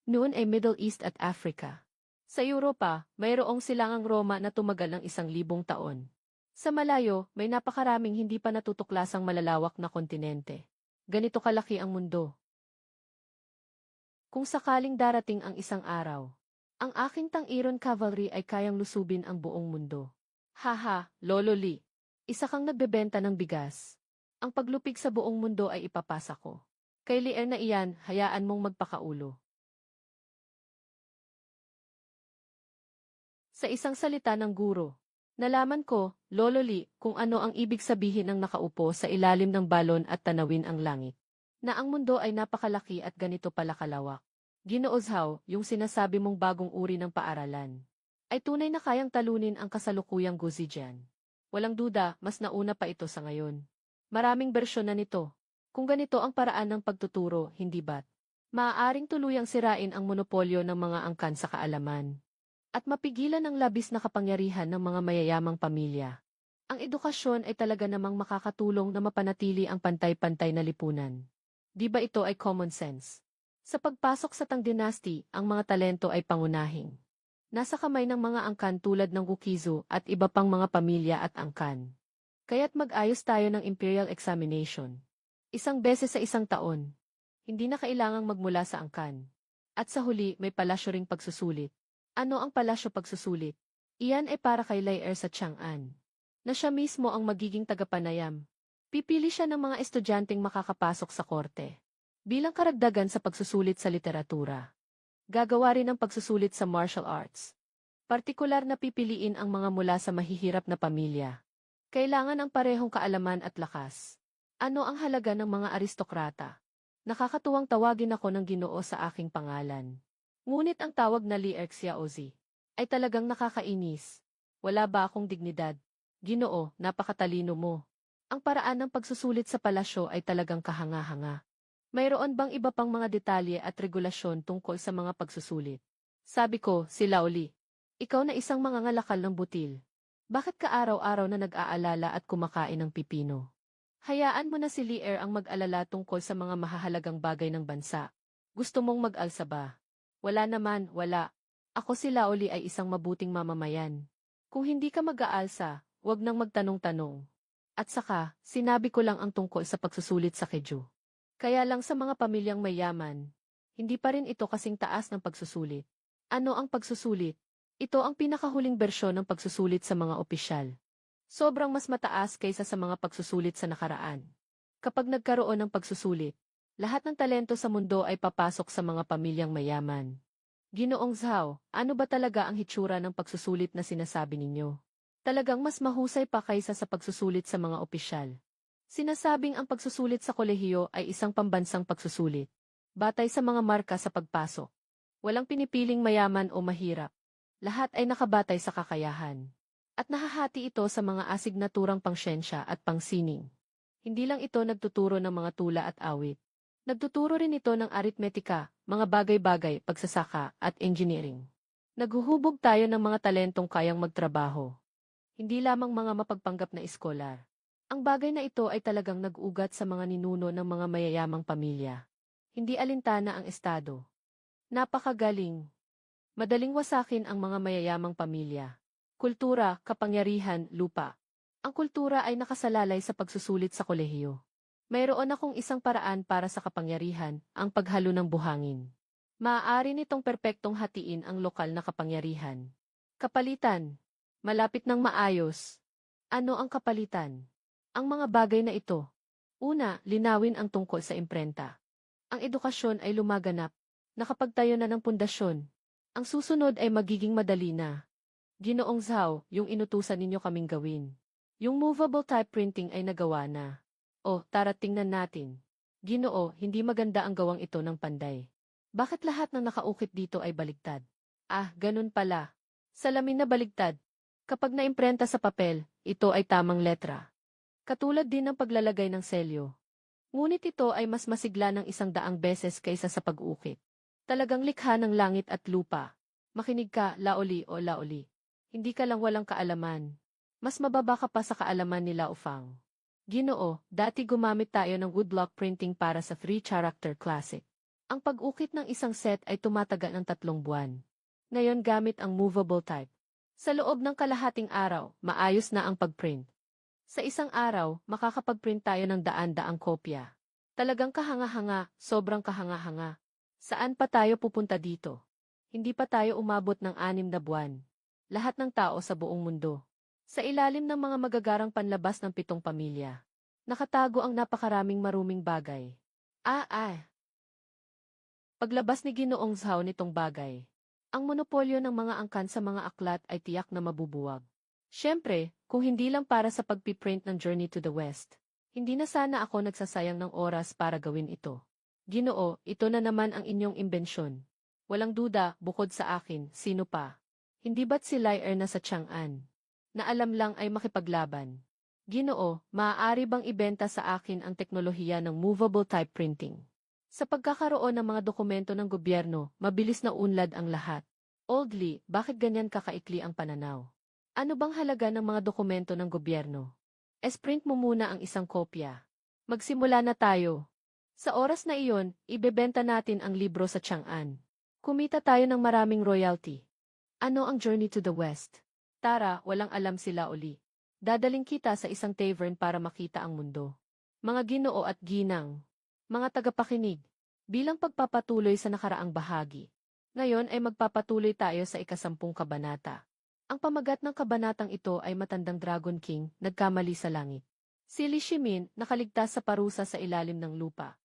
Noon ay Middle East at Africa. Sa Europa, mayroong silangang Roma na tumagal ng 1,000 taon. Sa malayo, may napakaraming hindi pa natutuklasang malalawak na kontinente. Ganito kalaki ang mundo. Kung sakaling darating ang isang araw, ang aking Tang-Iron Cavalry ay kayang lusubin ang buong mundo. Haha, Lolo Lee. Isa kang nagbebenta ng bigas. Ang paglupig sa buong mundo ay ipapasa ko. Kay Lier na iyan, hayaan mong magpakaulo. Sa isang salita ng guro, nalaman ko, Lolo Lee, kung ano ang ibig sabihin ng nakaupo sa ilalim ng balon at tanawin ang langit. Na ang mundo ay napakalaki at ganito pala kalawak. Ginoo Zhao, yung sinasabi mong bagong uri ng paaralan, ay tunay na kayang talunin ang kasalukuyang Guzijian. Walang duda, mas nauna pa ito sa ngayon. Maraming bersyon na nito. Kung ganito ang paraan ng pagtuturo, hindi ba't maaaring tuluyang sirain ang monopolyo ng mga angkan sa kaalaman at mapigilan ang labis na kapangyarihan ng mga mayayamang pamilya. Ang edukasyon ay talaga namang makakatulong na mapanatili ang pantay-pantay na lipunan. Di ba ito ay common sense? Sa pagpasok sa Tang Dynasty, ang mga talento ay pangunahing nasa kamay ng mga angkan tulad ng Wukizu at iba pang mga pamilya at angkan. Kaya't mag-ayos tayo ng Imperial Examination. 1 beses sa 1 taon. Hindi na kailangang magmula sa angkan. At sa huli, may palasyo ring pagsusulit. Ano ang palasyo pagsusulit? Iyan ay para kay Lier sa Chang'an, na siya mismo ang magiging tagapanayam. Pipili siya ng mga estudyanteng makakapasok sa korte. Bilang karagdagan sa pagsusulit sa literatura. Gagawa rin ng pagsusulit sa martial arts. Partikular na pipiliin ang mga mula sa mahihirap na pamilya. Kailangan ang parehong kaalaman at lakas. Ano ang halaga ng mga aristokrata? Nakakatuwang tawagin ako ng Ginoo sa aking pangalan. Ngunit ang tawag na Lier Xiaozi ay talagang nakakainis. Wala ba akong dignidad? Ginoo, napakatalino mo. Ang paraan ng pagsusulit sa palasyo ay talagang kahanga-hanga. Mayroon bang iba pang mga detalye at regulasyon tungkol sa mga pagsusulit? Sabi ko, si Laoli. Ikaw na isang mangangalakal ng butil. Bakit ka araw-araw na nag-aalala at kumakain ng pipino? Hayaan mo na si Lier ang mag-alala tungkol sa mga mahahalagang bagay ng bansa. Gusto mong mag-alsa ba? Wala naman, wala. Ako si Laoli ay isang mabuting mamamayan. Kung hindi ka mag-aalsa, huwag nang magtanong-tanong. At saka, sinabi ko lang ang tungkol sa pagsusulit sa Keju. Kaya lang sa mga pamilyang mayaman, hindi pa rin ito kasing taas ng pagsusulit. Ano ang pagsusulit? Ito ang pinakahuling bersyon ng pagsusulit sa mga opisyal. Sobrang mas mataas kaysa sa mga pagsusulit sa nakaraan. Kapag nagkaroon ng pagsusulit, lahat ng talento sa mundo ay papasok sa mga pamilyang mayaman. Ginoong Zhao, ano ba talaga ang hitsura ng pagsusulit na sinasabi ninyo? Talagang mas mahusay pa kaysa sa pagsusulit sa mga opisyal. Sinasabing ang pagsusulit sa kolehiyo ay isang pambansang pagsusulit. Batay sa mga marka sa pagpasok. Walang pinipiling mayaman o mahirap. Lahat ay nakabatay sa kakayahan. At nahahati ito sa mga asignaturang pangsyensya at pangsining. Hindi lang ito nagtuturo ng mga tula at awit. Nagtuturo rin ito ng aritmetika, mga bagay-bagay, pagsasaka, at engineering. Naghuhubog tayo ng mga talentong kayang magtrabaho. Hindi lamang mga mapagpanggap na iskolar. Ang bagay na ito ay talagang nag-ugat sa mga ninuno ng mga mayayamang pamilya. Hindi alintana ang estado. Napakagaling. Madaling wasakin ang mga mayayamang pamilya. Kultura, kapangyarihan, lupa. Ang kultura ay nakasalalay sa pagsusulit sa kolehiyo. Mayroon akong isang paraan para sa kapangyarihan, ang paghalo ng buhangin. Maaari nitong perpektong hatiin ang lokal na kapangyarihan. Kapalitan. Malapit ng maayos. Ano ang kapalitan? Ang mga bagay na ito. Una, linawin ang tungkol sa imprenta. Ang edukasyon ay lumaganap. Nakapagtayo na ng pundasyon. Ang susunod ay magiging madali na. Ginoong Zhao, yung inutusan ninyo kaming gawin. Yung movable type printing ay nagawa na. O, tara tingnan natin. Ginoo, hindi maganda ang gawang ito ng panday. Bakit lahat ng nakaukit dito ay baligtad? Ah, ganun pala. Salamin na baligtad. Kapag naimprenta sa papel, ito ay tamang letra. Katulad din ng paglalagay ng selyo. Ngunit ito ay mas masigla ng 100 beses kaysa sa pag-ukit. Talagang likha ng langit at lupa. Makinig ka, Laoli o Laoli. Hindi ka lang walang kaalaman. Mas mababa ka pa sa kaalaman ni Lao Fang. Ginoo, dati gumamit tayo ng woodblock printing para sa 3-character classic. Ang pag-ukit ng isang set ay tumatagal ng 3 buwan. Ngayon gamit ang movable type. Sa loob ng kalahating araw, maayos na ang pag-print. Sa isang araw, makakapag-print tayo ng daan-daang kopya. Talagang kahanga-hanga, sobrang kahanga-hanga. Saan pa tayo pupunta dito? Hindi pa tayo umabot ng 6 na buwan. Lahat ng tao sa buong mundo. Sa ilalim ng mga magagarang panlabas ng 7 pamilya. Nakatago ang napakaraming maruming bagay. Paglabas ni Ginoong Zhao nitong bagay. Ang monopolyo ng mga angkan sa mga aklat ay tiyak na mabubuwag. Siyempre, kung hindi lang para sa pagpiprint ng Journey to the West, hindi na sana ako nagsasayang ng oras para gawin ito. Ginoo, ito na naman ang inyong imbensyon. Walang duda, bukod sa akin, sino pa? Hindi ba't si Liar na sa Chang'an? Na alam lang ay makipaglaban. Ginoo, maaari bang ibenta sa akin ang teknolohiya ng movable type printing? Sa pagkakaroon ng mga dokumento ng gobyerno, mabilis na unlad ang lahat. Oldly, bakit ganyan kakaikli ang pananaw? Ano bang halaga ng mga dokumento ng gobyerno? Esprint mo muna ang isang kopya. Magsimula na tayo. Sa oras na iyon, ibebenta natin ang libro sa Chang'an. Kumita tayo ng maraming royalty. Ano ang Journey to the West? Tara, walang alam sila uli. Dadaling kita sa isang tavern para makita ang mundo. Mga ginoo at ginang. Mga tagapakinig, bilang pagpapatuloy sa nakaraang bahagi. Ngayon ay magpapatuloy tayo sa 10 kabanata. Ang pamagat ng kabanatang ito ay matandang Dragon King, nagkamali sa langit. Si Li Shimin, nakaligtas sa parusa sa ilalim ng lupa.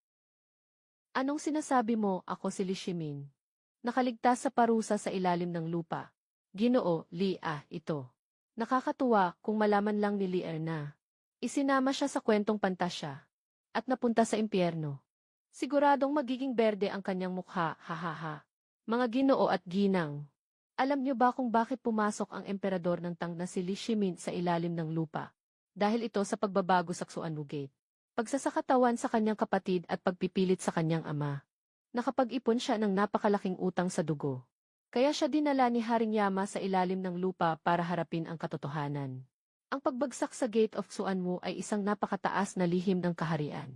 Anong sinasabi mo, ako si Li Shimin? Nakaligtas sa parusa sa ilalim ng lupa. Ginoo, ito. Nakakatuwa kung malaman lang ni Li na. Isinama siya sa kwentong pantasya. At napunta sa impyerno. Siguradong magiging berde ang kanyang mukha, hahaha. Mga ginoo at ginang. Alam niyo ba kung bakit pumasok ang emperador ng Tang na si Li Shimin sa ilalim ng lupa? Dahil ito sa pagbabago sa Xuanwu Gate. Pagsasakatawan sa kanyang kapatid at pagpipilit sa kanyang ama. Nakapag-ipon siya ng napakalaking utang sa dugo. Kaya siya dinala ni Haring Yama sa ilalim ng lupa para harapin ang katotohanan. Ang pagbagsak sa Gate of Xuanwu ay isang napakataas na lihim ng kaharian.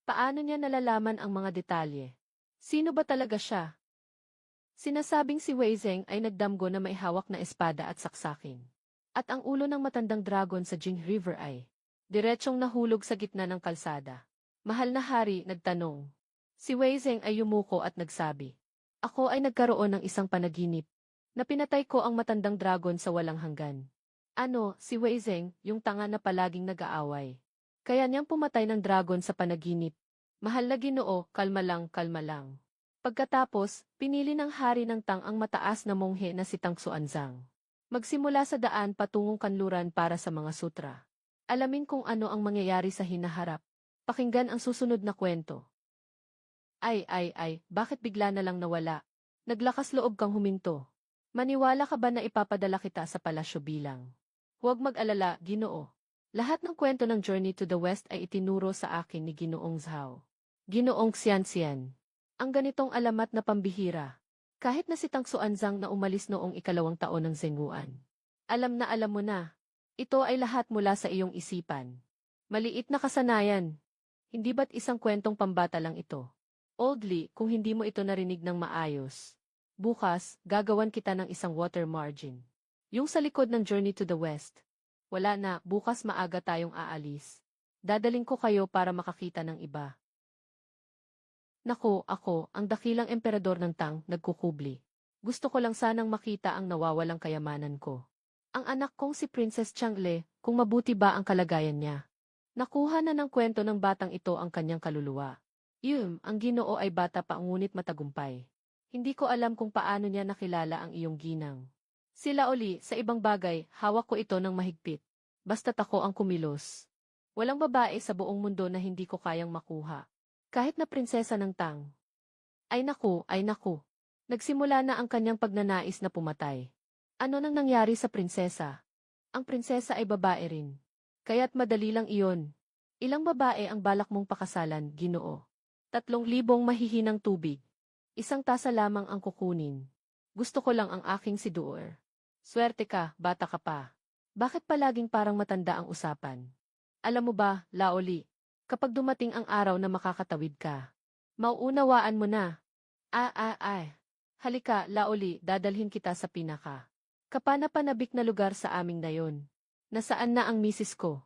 Paano niya nalalaman ang mga detalye? Sino ba talaga siya? Sinasabing si Wei Zheng ay nagdamgo na may hawak na espada at saksakin. At ang ulo ng matandang dragon sa Jing River ay diretsong nahulog sa gitna ng kalsada. Mahal na hari, nagtanong. Si Wei Zheng ay yumuko at nagsabi, ako ay nagkaroon ng isang panaginip na pinatay ko ang matandang dragon sa walang hanggan. Ano, si Wei Zheng, yung tanga na palaging nag-aaway. Kaya niyang pumatay ng dragon sa panaginip. Mahal na Ginoo, kalma lang, kalma lang. Pagkatapos, pinili ng hari ng Tang ang mataas na monghe na si Tang Xuanzang. Magsimula sa daan patungong kanluran para sa mga sutra. Alamin kung ano ang mangyayari sa hinaharap. Pakinggan ang susunod na kwento. Bakit bigla na lang nawala? Naglakas loob kang huminto. Maniwala ka ba na ipapadala kita sa palasyo bilang? Huwag mag-alala, Ginoo. Lahat ng kwento ng Journey to the West ay itinuro sa akin ni Ginoong Zhao. Ginoong Xianxian. Ang ganitong alamat na pambihira. Kahit na si Tang Xuanzang na umalis noong 2 taon ng Zhenguan. Alam mo na. Ito ay lahat mula sa iyong isipan. Maliit na kasanayan. Hindi ba't isang kwentong pambata lang ito? Oldly, kung hindi mo ito narinig ng maayos. Bukas, gagawan kita ng isang water margin. Yung sa likod ng Journey to the West. Wala na, bukas maaga tayong aalis. Dadaling ko kayo para makakita ng iba. Nako, ako, ang dakilang emperador ng Tang, nagkukubli. Gusto ko lang sanang makita ang nawawalang kayamanan ko. Ang anak kong si Princess Changle, kung mabuti ba ang kalagayan niya. Nakuha na ng kwento ng batang ito ang kanyang kaluluwa. Ang Ginoo ay bata pa ngunit matagumpay. Hindi ko alam kung paano niya nakilala ang iyong ginang. Sila uli, sa ibang bagay, hawak ko ito ng mahigpit. Basta't ako ang kumilos. Walang babae sa buong mundo na hindi ko kayang makuha. Kahit na prinsesa ng Tang. Ay naku. Nagsimula na ang kanyang pagnanais na pumatay. Ano nang nangyari sa prinsesa? Ang prinsesa ay babae rin. Kaya't madali lang iyon. Ilang babae ang balak mong pakasalan, Ginoo? 3,000 mahihinang tubig. Isang tasa lamang ang kukunin. Gusto ko lang ang aking si Duer. Swerte ka, bata ka pa. Bakit palaging parang matanda ang usapan? Alam mo ba, Laoli, kapag dumating ang araw na makakatawid ka, mauunawaan mo na. Ay. Halika, Laoli, dadalhin kita sa pinaka. Kapanapanabik na lugar sa aming nayon. Nasaan na ang misis ko?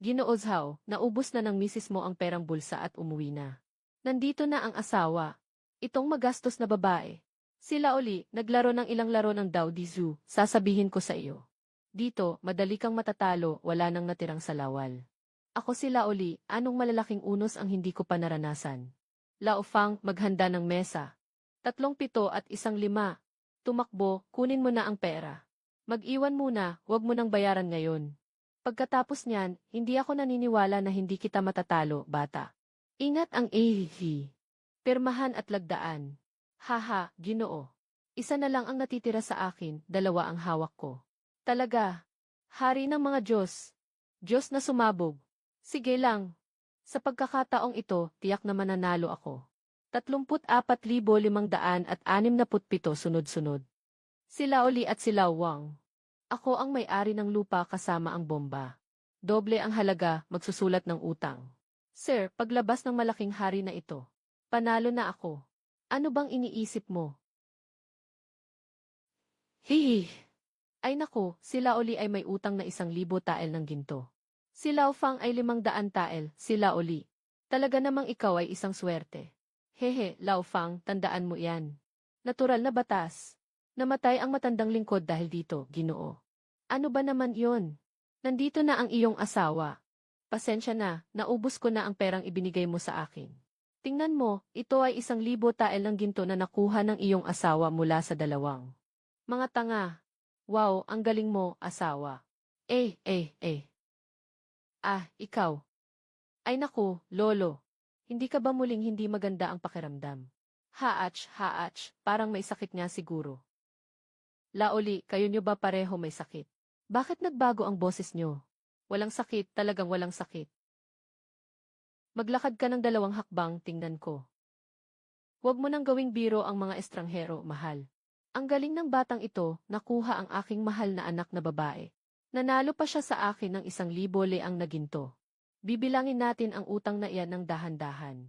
Ginoo Zhao, naubos na ng misis mo ang perang bulsa at umuwi na. Nandito na ang asawa. Itong magastos na babae. Sila uli, naglaro ng ilang laro ng Dao Di Zhu, sasabihin ko sa iyo. Dito, madali kang matatalo, wala nang natirang salawal. Ako sila uli, anong malalaking unos ang hindi ko pa naranasan? Lao Fang, maghanda ng mesa. 3 7 at 1 5. Tumakbo, kunin mo na ang pera. Mag-iwan muna, huwag mo nang bayaran ngayon. Pagkatapos niyan, hindi ako naniniwala na hindi kita matatalo, bata. Ingat ang AHV. Pirmahan at lagdaan. Haha, Ginoo. Isa na lang ang natitira sa akin, 2 ang hawak ko. Talaga. Hari ng mga Diyos. Diyos na sumabog. Sige lang. Sa pagkakataong ito, tiyak na mananalo ako. 34,567 sunod-sunod. Sila Oli at sila Wang. Ako ang may-ari ng lupa kasama ang bomba. Doble ang halaga, magsusulat ng utang. Sir, paglabas ng malaking hari na ito, panalo na ako. Ano bang iniisip mo? Hihi. Ay naku, sila Oli ay may utang na 1,000 tael ng ginto. Si Lao Fang ay 500 tael, sila Oli. Talaga namang ikaw ay isang swerte. Hehe, Lao Fang, tandaan mo yan. Natural na batas. Namatay ang matandang lingkod dahil dito, Ginoo. Ano ba naman yon? Nandito na ang iyong asawa. Pasensya na, naubos ko na ang perang ibinigay mo sa akin. Tingnan mo, ito ay 1,000 tael ng ginto na nakuha ng iyong asawa mula sa 2. Mga tanga. Wow, ang galing mo, asawa. Ikaw. Ay naku, lolo. Hindi ka ba muling hindi maganda ang pakiramdam? Haach, parang may sakit nga siguro. Laoli, kayo nyo ba pareho may sakit? Bakit nagbago ang boses nyo? Walang sakit, talagang walang sakit. Maglakad ka ng 2 hakbang, tingnan ko. Huwag mo nang gawing biro ang mga estranghero, mahal. Ang galing ng batang ito, nakuha ang aking mahal na anak na babae. Nanalo pa siya sa akin ng 1,000 leang na ginto. Bibilangin natin ang utang na iyan ng dahan-dahan.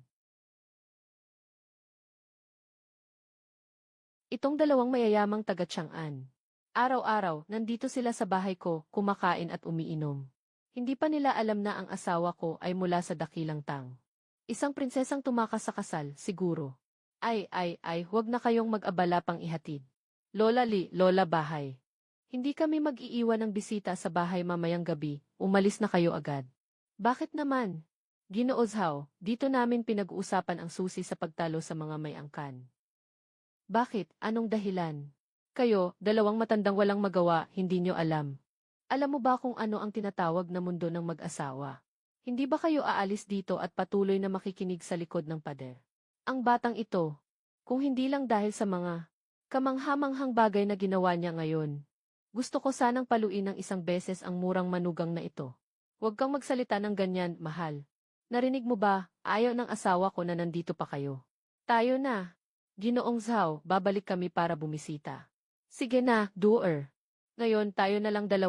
Itong 2 mayayamang taga-Tiang'an. Araw-araw, nandito sila sa bahay ko, kumakain at umiinom. Hindi pa nila alam na ang asawa ko ay mula sa dakilang tang. Isang prinsesang tumakas sa kasal, siguro. Huwag na kayong mag-abala pang ihatid. Lola Li, Lola Bahay. Hindi kami mag-iiwan ng bisita sa bahay mamayang gabi, umalis na kayo agad. Bakit naman? Ginoo Zhao, dito namin pinag-uusapan ang susi sa pagtalo sa mga may angkan. Bakit? Anong dahilan? Kayo, 2 matandang walang magawa, hindi nyo alam. Alam mo ba kung ano ang tinatawag na mundo ng mag-asawa? Hindi ba kayo aalis dito at patuloy na makikinig sa likod ng pader? Ang batang ito, kung hindi lang dahil sa mga kamanghamanghang bagay na ginawa niya ngayon. Gusto ko sanang paluin ng 1 beses ang murang manugang na ito. Huwag kang magsalita ng ganyan, mahal. Narinig mo ba, ayaw ng asawa ko na nandito pa kayo. Tayo na. Ginoong Zhao, babalik kami para bumisita. Sige na, doer. Ngayon tayo na lang 2.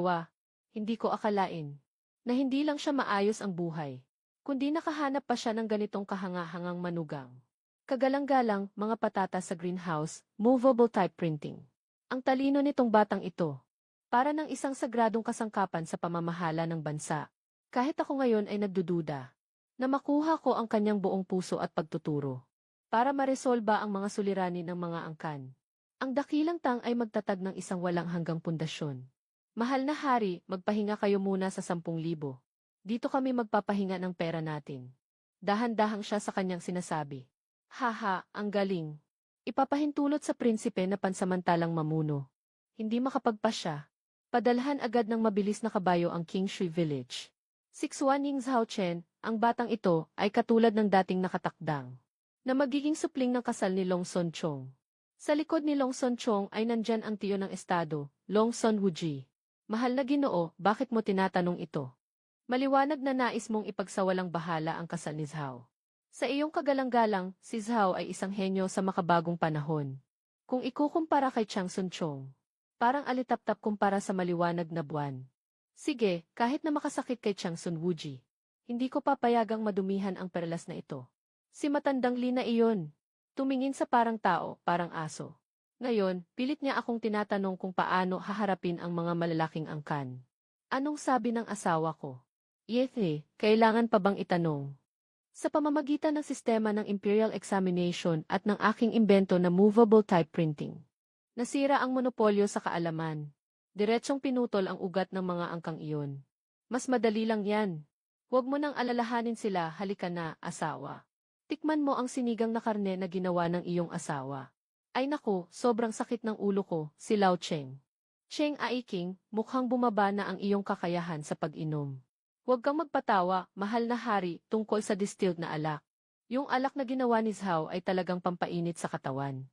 Hindi ko akalain na hindi lang siya maayos ang buhay, kundi nakahanap pa siya ng ganitong kahanga-hangang manugang. Kagalang-galang, mga patatas sa greenhouse, movable type printing. Ang talino nitong batang ito. Para ng isang sagradong kasangkapan sa pamamahala ng bansa. Kahit ako ngayon ay nagdududa na makuha ko ang kanyang buong puso at pagtuturo para maresolba ang mga suliranin ng mga angkan. Ang dakilang tang ay magtatag ng isang walang hanggang pundasyon. Mahal na hari, magpahinga kayo muna sa 10,000. Dito kami magpapahinga ng pera natin. Dahan-dahang siya sa kanyang sinasabi. Haha, ang galing. Ipapahintulot sa prinsipe na pansamantalang mamuno. Hindi makapagpasya. Padalhan agad ng mabilis na kabayo ang King Shui Village. 61 Ying Zhao Chen, ang batang ito, ay katulad ng dating nakatakdang. na magiging supling ng kasal ni Long Son Chong. Sa likod ni Long Son Chong ay nandyan ang tiyo ng estado, Long Son Wuji. Mahal na Ginoo, bakit mo tinatanong ito? Maliwanag na nais mong ipagsawalang bahala ang kasal ni Zhao. Sa iyong kagalang-galang, si Zhao ay isang henyo sa makabagong panahon. Kung ikukumpara kay Chang Sun Chong, parang alitap-tap kumpara sa maliwanag na buwan. Sige, kahit na makasakit kay Chang Sun Wuji, hindi ko papayagang madumihan ang perlas na ito. Si matandang Lina iyon. Tumingin sa parang tao, parang aso. Ngayon, pilit niya akong tinatanong kung paano haharapin ang mga malalaking angkan. Anong sabi ng asawa ko? Yethe, kailangan pa bang itanong? Sa pamamagitan ng sistema ng Imperial Examination at ng aking imbento na movable type printing. Nasira ang monopolyo sa kaalaman. Diretsong pinutol ang ugat ng mga angkang iyon. Mas madali lang yan. Huwag mo nang alalahanin sila, halika na, asawa. Tikman mo ang sinigang na karne na ginawa ng iyong asawa. Ay naku, sobrang sakit ng ulo ko, si Lao Cheng. Cheng Aiking, mukhang bumaba na ang iyong kakayahan sa pag-inom. Huwag kang magpatawa, mahal na hari, tungkol sa distilled na alak. Yung alak na ginawa ni Zhao ay talagang pampainit sa katawan.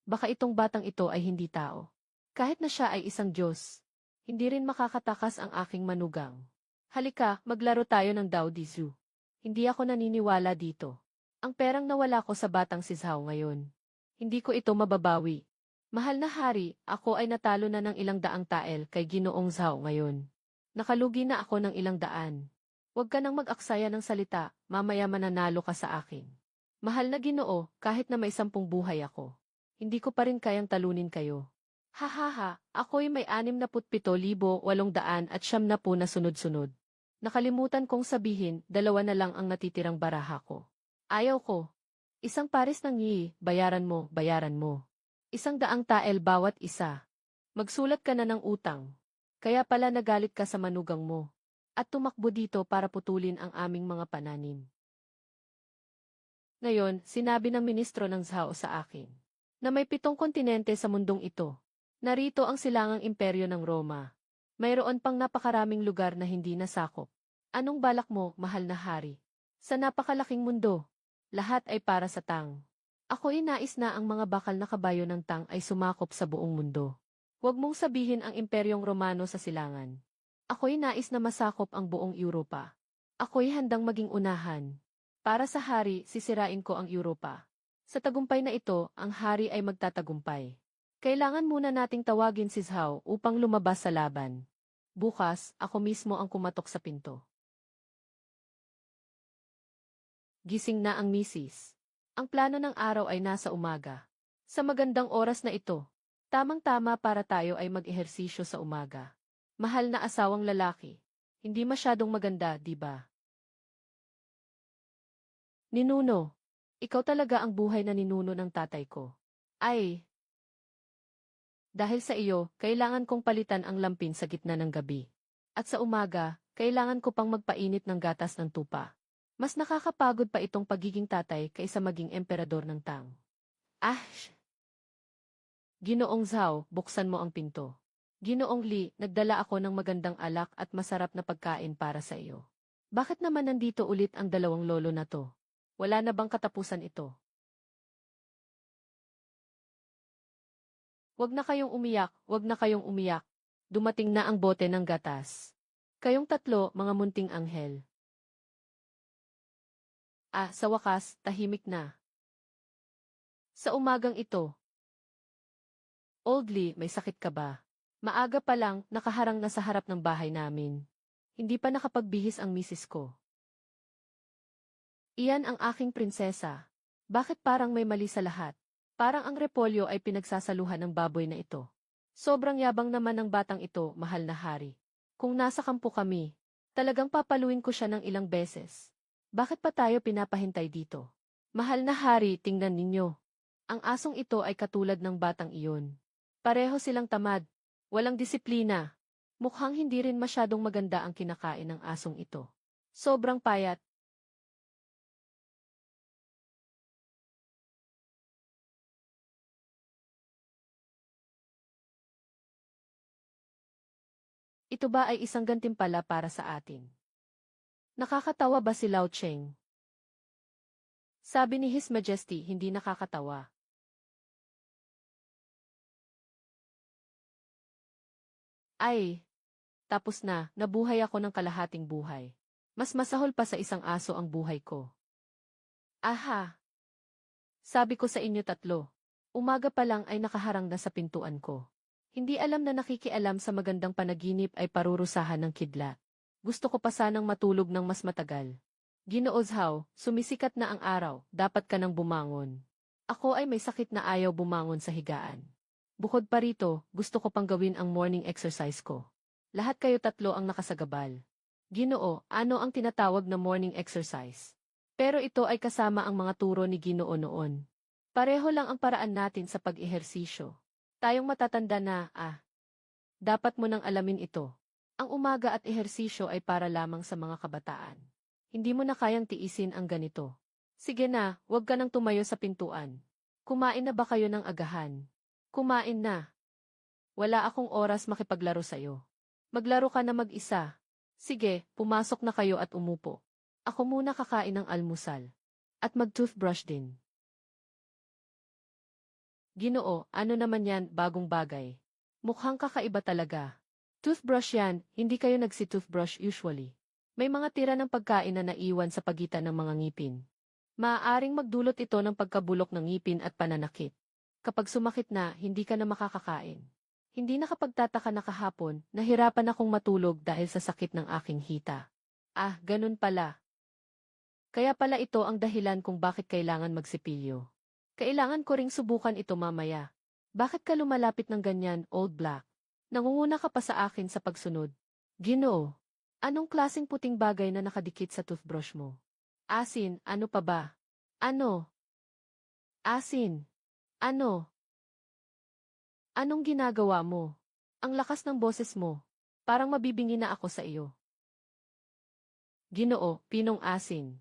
Baka itong batang ito ay hindi tao. Kahit na siya ay isang Diyos, hindi rin makakatakas ang aking manugang. Halika, maglaro tayo ng Dao Di Zu. Hindi ako naniniwala dito. Ang perang nawala ko sa batang si Zhao ngayon. Hindi ko ito mababawi. Mahal na hari, ako ay natalo na ng ilang daang tael kay Ginoong Zhao ngayon. Nakalugi na ako ng ilang daan. Huwag ka nang mag-aksaya ng salita, mamaya mananalo ka sa akin. Mahal na Ginoo, kahit na may 10 buhay ako, hindi ko pa rin kayang talunin kayo. Hahaha, ako'y may 67,800 at 70 na sunod-sunod. Nakalimutan kong sabihin, 2 na lang ang natitirang baraha ko. Ayaw ko. Isang pares ng yi, bayaran mo, bayaran mo. 100 tael bawat isa. Magsulat ka na ng utang. Kaya pala nagalit ka sa manugang mo. At tumakbo dito para putulin ang aming mga pananim. Ngayon, sinabi ng ministro ng Zhao sa akin, na may 7 kontinente sa mundong ito. Narito ang silangang imperyo ng Roma. Mayroon pang napakaraming lugar na hindi nasakop. Anong balak mo, mahal na hari? Sa napakalaking mundo, lahat ay para sa Tang. Ako'y nais na ang mga bakal na kabayo ng Tang ay sumakop sa buong mundo. Huwag mong sabihin ang Imperyong Romano sa silangan. Ako'y nais na masakop ang buong Europa. Ako'y handang maging unahan. Para sa hari, sisirain ko ang Europa. Sa tagumpay na ito, ang hari ay magtatagumpay. Kailangan muna nating tawagin si Zhao upang lumabas sa laban. Bukas, ako mismo ang kumatok sa pinto. Gising na ang misis. Ang plano ng araw ay nasa umaga. Sa magandang oras na ito, tamang-tama para tayo ay mag-ehersisyo sa umaga. Mahal na asawang lalaki. Hindi masyadong maganda, di ba? Ninuno, ikaw talaga ang buhay na ninuno ng tatay ko. Ay, dahil sa iyo, kailangan kong palitan ang lampin sa gitna ng gabi. At sa umaga, kailangan ko pang magpainit ng gatas ng tupa. Mas nakakapagod pa itong pagiging tatay kaysa maging emperador ng Tang. Ah! Ginoong Zhao, buksan mo ang pinto. Ginoong Li, nagdala ako ng magandang alak at masarap na pagkain para sa iyo. Bakit naman nandito ulit ang 2 lolo na to? Wala na bang katapusan ito? Huwag na kayong umiyak, huwag na kayong umiyak. Dumating na ang bote ng gatas. Kayong 3, mga munting anghel. Ah, sa wakas, tahimik na. Sa umagang ito. Oldly, may sakit ka ba? Maaga pa lang, nakaharang na sa harap ng bahay namin. Hindi pa nakapagbihis ang misis ko. Iyan ang aking prinsesa. Bakit parang may mali sa lahat? Parang ang repolyo ay pinagsasaluhan ng baboy na ito. Sobrang yabang naman ng batang ito, mahal na hari. Kung nasa kampo kami, talagang papaluin ko siya ng ilang beses. Bakit pa tayo pinapahintay dito? Mahal na hari, tingnan ninyo. Ang asong ito ay katulad ng batang iyon. Pareho silang tamad. Walang disiplina. Mukhang hindi rin masyadong maganda ang kinakain ng asong ito. Sobrang payat. Ito ba ay isang gantimpala para sa atin? Nakakatawa ba si Lao Cheng? Sabi ni His Majesty, hindi nakakatawa. Ay, tapos na, nabuhay ako ng kalahating buhay. Mas masahol pa sa isang aso ang buhay ko. Aha! Sabi ko sa inyo tatlo. Umaga pa lang ay nakaharang na sa pintuan ko. Hindi alam na nakikialam sa magandang panaginip ay parurusahan ng kidlat. Gusto ko pa sanang matulog ng mas matagal. Ginoo Zhao, sumisikat na ang araw, dapat ka nang bumangon. Ako ay may sakit na ayaw bumangon sa higaan. Bukod pa rito, gusto ko pang gawin ang morning exercise ko. Lahat kayo tatlo ang nakasagabal. Ginoo, ano ang tinatawag na morning exercise? Pero ito ay kasama ang mga turo ni Ginoo noon. Pareho lang ang paraan natin sa pag-ehersisyo. Tayong matatanda na, dapat mo nang alamin ito. Ang umaga at ehersisyo ay para lamang sa mga kabataan. Hindi mo na kayang tiisin ang ganito. Sige na, huwag ka nang tumayo sa pintuan. Kumain na ba kayo ng agahan? Kumain na. Wala akong oras makipaglaro sa'yo. Maglaro ka na mag-isa. Sige, pumasok na kayo at umupo. Ako muna kakain ng almusal. At mag-toothbrush din. Ginoo, ano naman yan, bagong bagay. Mukhang kakaiba talaga. Toothbrush yan, hindi kayo nagsi-toothbrush usually. May mga tira ng pagkain na naiwan sa pagitan ng mga ngipin. Maaaring magdulot ito ng pagkabulok ng ngipin at pananakit. Kapag sumakit na, hindi ka na makakakain. Hindi nakapagtataka na kahapon, nahirapan akong matulog dahil sa sakit ng aking hita. Ganun pala. Kaya pala ito ang dahilan kung bakit kailangan magsipilyo. Kailangan ko ring subukan ito mamaya. Bakit ka lumalapit ng ganyan, Old Black? Nangunguna ka pa sa akin sa pagsunod. Ginoo, anong klaseng puting bagay na nakadikit sa toothbrush mo? Asin, ano pa ba? Ano? Asin. Ano? Anong ginagawa mo? Ang lakas ng boses mo. Parang mabibingi na ako sa iyo. Ginoo, pinong asin.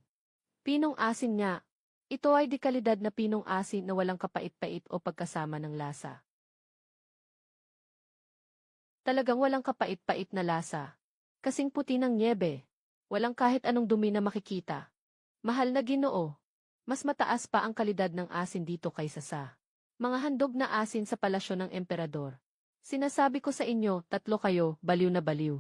Pinong asin nga. Ito ay di kalidad na pinong asin na walang kapait-pait o pagkasama ng lasa. Talagang walang kapait-pait na lasa. Kasing puti ng nyebe. Walang kahit anong dumi na makikita. Mahal na Ginoo. Mas mataas pa ang kalidad ng asin dito kaysa sa mga handog na asin sa palasyo ng emperador. Sinasabi ko sa inyo, tatlo kayo, baliw na baliw.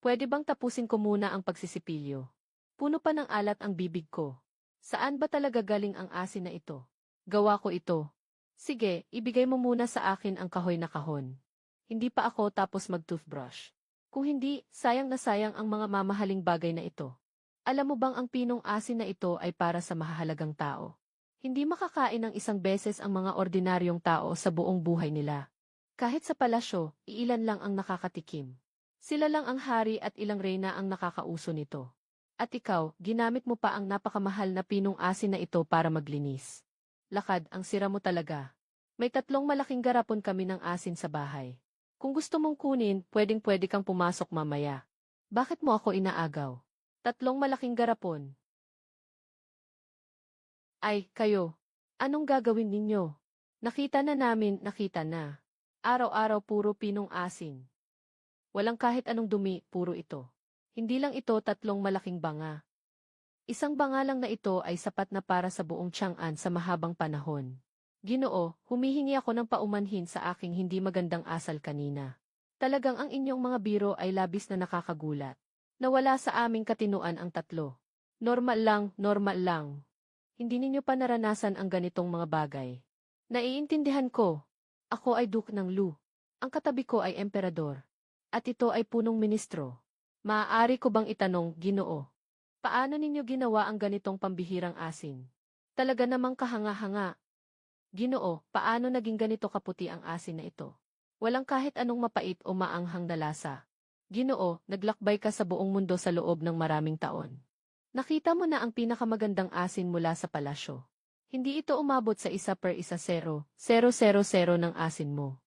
Pwede bang tapusin ko muna ang pagsisipilyo? Puno pa ng alat ang bibig ko. Saan ba talaga galing ang asin na ito? Gawa ko ito. Sige, ibigay mo muna sa akin ang kahoy na kahon. Hindi pa ako tapos mag-toothbrush. Kung hindi, sayang na sayang ang mga mamahaling bagay na ito. Alam mo bang ang pinong asin na ito ay para sa mahahalagang tao? Hindi makakain ng isang beses ang mga ordinaryong tao sa buong buhay nila. Kahit sa palasyo, iilan lang ang nakakatikim. Sila lang ang hari at ilang reyna ang nakakauso nito. At ikaw, ginamit mo pa ang napakamahal na pinong asin na ito para maglinis. Lakad, ang sira mo talaga. May 3 malaking garapon kami ng asin sa bahay. Kung gusto mong kunin, pwedeng-pwede kang pumasok mamaya. Bakit mo ako inaagaw? 3 malaking garapon. Ay, kayo. Anong gagawin ninyo? Nakita na namin, nakita na. Araw-araw puro pinong asin. Walang kahit anong dumi, puro ito. Hindi lang ito 3 malaking banga. Isang banga lang na ito ay sapat na para sa buong Chang'an sa mahabang panahon. Ginoo, humihingi ako ng paumanhin sa aking hindi magandang asal kanina. Talagang ang inyong mga biro ay labis na nakakagulat. Nawala sa aming katinuan ang 3. Normal lang, normal lang. Hindi ninyo pa naranasan ang ganitong mga bagay. Naiintindihan ko. Ako ay Duke ng Lu. Ang katabi ko ay emperador. At ito ay punong ministro. Maaari ko bang itanong, Ginoo? Paano ninyo ginawa ang ganitong pambihirang asin? Talaga namang kahanga-hanga. Ginoo, paano naging ganito kaputi ang asin na ito? Walang kahit anong mapait o maanghang na lasa. Ginoo, naglakbay ka sa buong mundo sa loob ng maraming taon. Nakita mo na ang pinakamagandang asin mula sa palasyo. Hindi ito umabot sa 1/100,000 ng asin mo.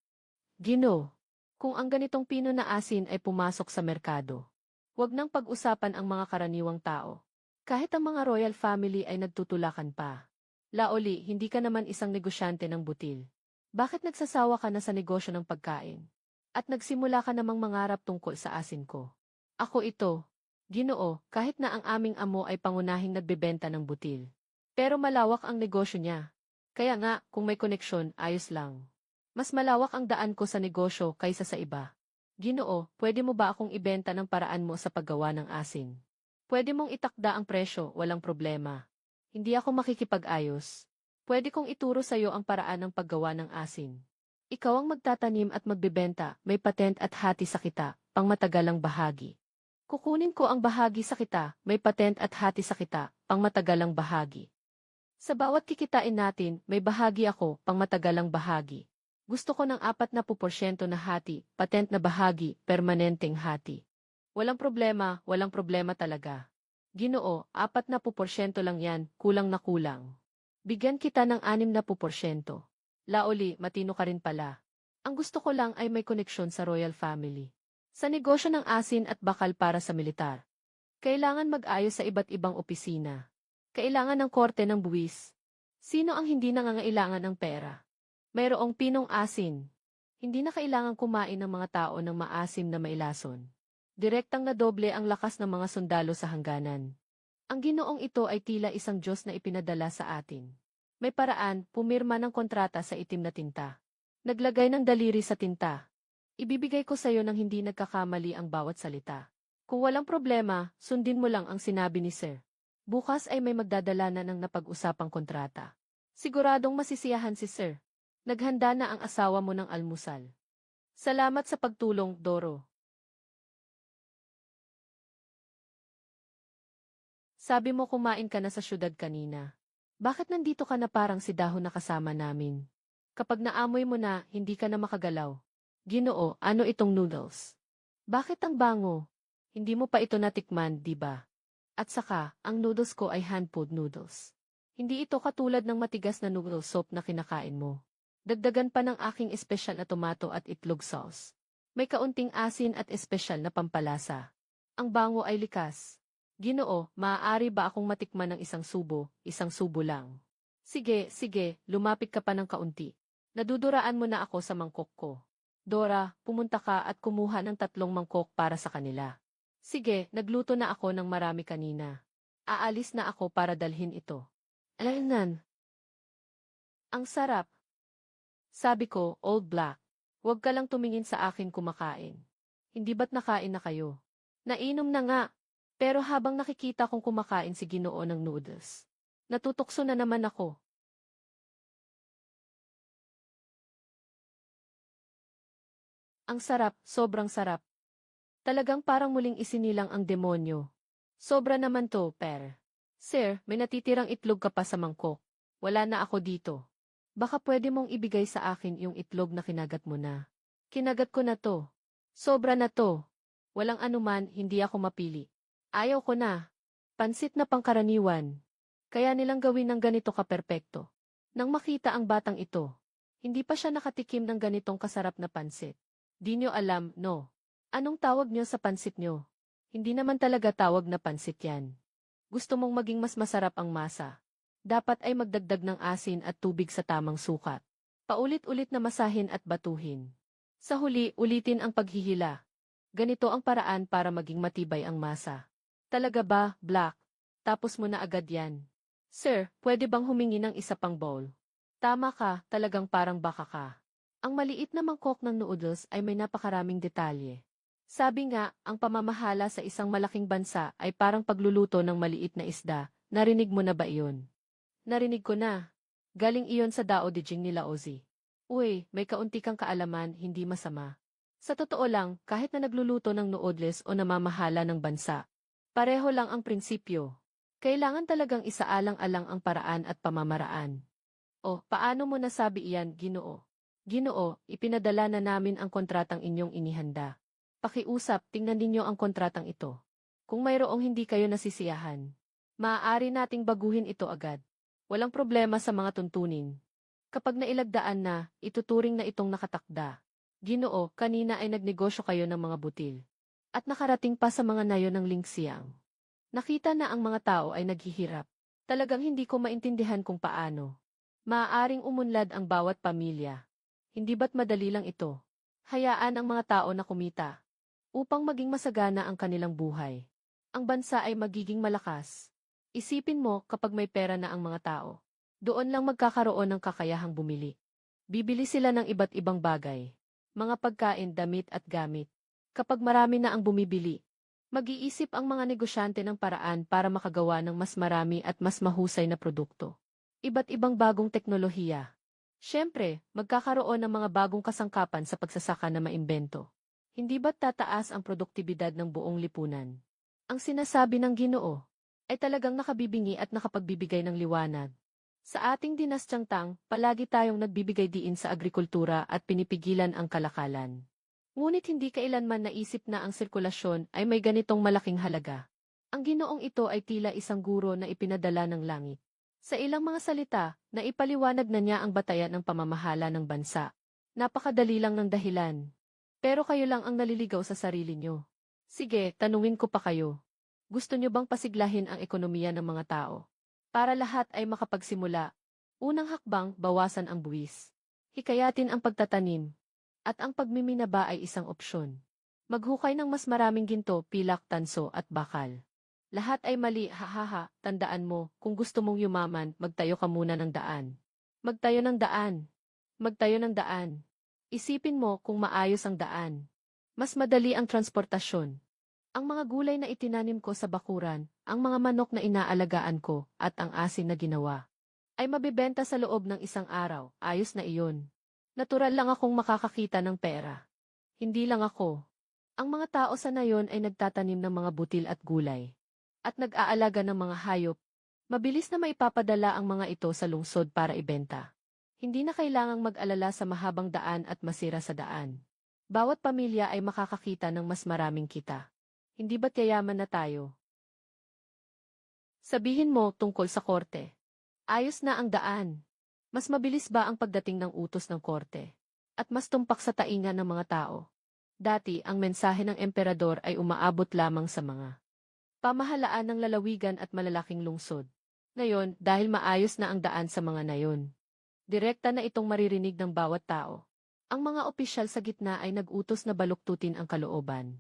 Ginoo, kung ang ganitong pino na asin ay pumasok sa merkado, huwag nang pag-usapan ang mga karaniwang tao. Kahit ang mga royal family ay nagtutulakan pa. Laoli, hindi ka naman isang negosyante ng butil. Bakit nagsasawa ka na sa negosyo ng pagkain? At nagsimula ka namang mangarap tungkol sa asin ko. Ako ito, Ginoo, kahit na ang aming amo ay pangunahing nagbebenta ng butil. Pero malawak ang negosyo niya. Kaya nga, kung may koneksyon, ayos lang. Mas malawak ang daan ko sa negosyo kaysa sa iba. Ginoo, pwede mo ba akong ibenta ng paraan mo sa paggawa ng asin? Pwede mong itakda ang presyo, walang problema. Hindi ako makikipag-ayos. Pwede kong ituro sa iyo ang paraan ng paggawa ng asin. Ikaw ang magtatanim at magbebenta, may patent at hati sa kita, pangmatagalang bahagi. Kukunin ko ang bahagi sa kita, may patent at hati sa kita, pangmatagalang bahagi. Sa bawat kikitain natin, may bahagi ako, pangmatagalang bahagi. Gusto ko ng 40% na hati, patent na bahagi, permanenteng hati. Walang problema talaga. Ginoo, 40% lang yan, kulang na kulang. Bigyan kita ng 60%. Laoli, matino ka rin pala. Ang gusto ko lang ay may koneksyon sa royal family. Sa negosyo ng asin at bakal para sa militar. Kailangan mag-ayos sa iba't ibang opisina. Kailangan ng korte ng buwis. Sino ang hindi nangangailangan ng pera? Mayroong pinong asin. Hindi na kailangan kumain ng mga tao ng maasim na mailason. Direktang na doble ang lakas ng mga sundalo sa hangganan. Ang Ginoong ito ay tila isang Diyos na ipinadala sa atin. May paraan, pumirma ng kontrata sa itim na tinta. Naglagay ng daliri sa tinta. Ibibigay ko sa iyo nang hindi nagkakamali ang bawat salita. Kung walang problema, sundin mo lang ang sinabi ni Sir. Bukas ay may magdadala na ng napag-usapang kontrata. Siguradong masisiyahan si Sir. Naghanda na ang asawa mo ng almusal. Salamat sa pagtulong, Doro. Sabi mo kumain ka na sa syudad kanina. Bakit nandito ka na parang si Dahon na kasama namin? Kapag naamoy mo na, hindi ka na makagalaw. Ginoo, ano itong noodles? Bakit ang bango? Hindi mo pa ito natikman, di ba? At saka, ang noodles ko ay hand-pulled noodles. Hindi ito katulad ng matigas na noodle soup na kinakain mo. Dagdagan pa ng aking espesyal na tomato at itlog sauce. May kaunting asin at espesyal na pampalasa. Ang bango ay likas. Ginoo, maaari ba akong matikman ng isang subo lang? Sige, lumapit ka pa ng kaunti. Naduduraan mo na ako sa mangkok ko. Dora, pumunta ka at kumuha ng 3 mangkok para sa kanila. Sige, nagluto na ako ng marami kanina. Aalis na ako para dalhin ito. Alaynan. Ang sarap. Sabi ko, Old Black. Huwag ka lang tumingin sa akin kumakain. Hindi ba't nakain na kayo? Nainom na nga. Pero habang nakikita kong kumakain si Ginoo ng noodles, natutukso na naman ako. Ang sarap, sobrang sarap. Talagang parang muling isinilang ang demonyo. Sobra naman to, per. Sir, may natitirang itlog ka pa sa mangkok. Wala na ako dito. Baka pwede mong ibigay sa akin yung itlog na kinagat mo na. Kinagat ko na to. Sobra na to. Walang anuman, hindi ako mapili. Ayaw ko na. Pansit na pangkaraniwan. Kaya nilang gawin ng ganito kaperpekto. Nang makita ang batang ito, hindi pa siya nakatikim ng ganitong kasarap na pansit. Di nyo alam, no? Anong tawag nyo sa pansit nyo? Hindi naman talaga tawag na pansit yan. Gusto mong maging mas masarap ang masa. Dapat ay magdagdag ng asin at tubig sa tamang sukat. Paulit-ulit na masahin at batuhin. Sa huli, ulitin ang paghihila. Ganito ang paraan para maging matibay ang masa. Talaga ba, Black? Tapos mo na agad yan. Sir, pwede bang humingi ng isa pang bowl? Tama ka, talagang parang baka ka. Ang maliit na mangkok ng noodles ay may napakaraming detalye. Sabi nga, ang pamamahala sa isang malaking bansa ay parang pagluluto ng maliit na isda. Narinig mo na ba iyon? Narinig ko na. Galing iyon sa Dao de Jing nila Ozzy. Uy, may kaunti kang kaalaman, hindi masama. Sa totoo lang, kahit na nagluluto ng noodles o namamahala ng bansa, pareho lang ang prinsipyo. Kailangan talagang isaalang-alang ang paraan at pamamaraan. O, paano mo nasabi iyan, Ginoo? Ginoo, ipinadala na namin ang kontratang inyong inihanda. Pakiusap, tingnan ninyo ang kontratang ito. Kung mayroong hindi kayo nasisiyahan, maaari nating baguhin ito agad. Walang problema sa mga tuntunin. Kapag nailagdaan na, ituturing na itong nakatakda. Ginoo, kanina ay nagnegosyo kayo ng mga butil. At nakarating pa sa mga nayon ng Lingxiang. Nakita na ang mga tao ay naghihirap. Talagang hindi ko maintindihan kung paano. Maaaring umunlad ang bawat pamilya. Hindi ba't madali lang ito? Hayaan ang mga tao na kumita. Upang maging masagana ang kanilang buhay. Ang bansa ay magiging malakas. Isipin mo kapag may pera na ang mga tao. Doon lang magkakaroon ng kakayahang bumili. Bibili sila ng iba't ibang bagay. Mga pagkain, damit at gamit. Kapag marami na ang bumibili, mag-iisip ang mga negosyante ng paraan para makagawa ng mas marami at mas mahusay na produkto. Iba't ibang bagong teknolohiya. Siyempre, magkakaroon ng mga bagong kasangkapan sa pagsasaka na maimbento. Hindi ba't tataas ang produktibidad ng buong lipunan? Ang sinasabi ng Ginoo ay talagang nakabibingi at nakapagbibigay ng liwanag. Sa ating dinastyang Tang, palagi tayong nagbibigay diin sa agrikultura at pinipigilan ang kalakalan. Ngunit hindi kailanman naisip na ang sirkulasyon ay may ganitong malaking halaga. Ang Ginoong ito ay tila isang guro na ipinadala ng langit. Sa ilang mga salita, naipaliwanag na niya ang batayan ng pamamahala ng bansa. Napakadali lang ng dahilan. Pero kayo lang ang naliligaw sa sarili nyo. Sige, tanungin ko pa kayo. Gusto nyo bang pasiglahin ang ekonomiya ng mga tao? Para lahat ay makapagsimula. Unang hakbang, bawasan ang buwis. Hikayatin ang pagtatanim. At ang pagmiminaba ay isang opsyon. Maghukay ng mas maraming ginto, pilak, tanso at bakal. Lahat ay mali, hahaha, tandaan mo, kung gusto mong yumaman, magtayo ka muna ng daan. Magtayo ng daan. Magtayo ng daan. Isipin mo kung maayos ang daan. Mas madali ang transportasyon. Ang mga gulay na itinanim ko sa bakuran, ang mga manok na inaalagaan ko, at ang asin na ginawa, ay mabibenta sa loob ng isang araw, ayos na iyon. Natural lang akong makakakita ng pera. Hindi lang ako. Ang mga tao sa nayon ay nagtatanim ng mga butil at gulay. At nag-aalaga ng mga hayop. Mabilis na maipapadala ang mga ito sa lungsod para ibenta. Hindi na kailangang mag-alala sa mahabang daan at masira sa daan. Bawat pamilya ay makakakita ng mas maraming kita. Hindi ba't yayaman na tayo? Sabihin mo tungkol sa korte. Ayos na ang daan. Mas mabilis ba ang pagdating ng utos ng korte? At mas tumpak sa tainga ng mga tao? Dati, ang mensahe ng emperador ay umaabot lamang sa mga pamahalaan ng lalawigan at malalaking lungsod. Ngayon, dahil maayos na ang daan sa mga nayon, direkta na itong maririnig ng bawat tao. Ang mga opisyal sa gitna ay nag-utos na baluktutin ang kalooban.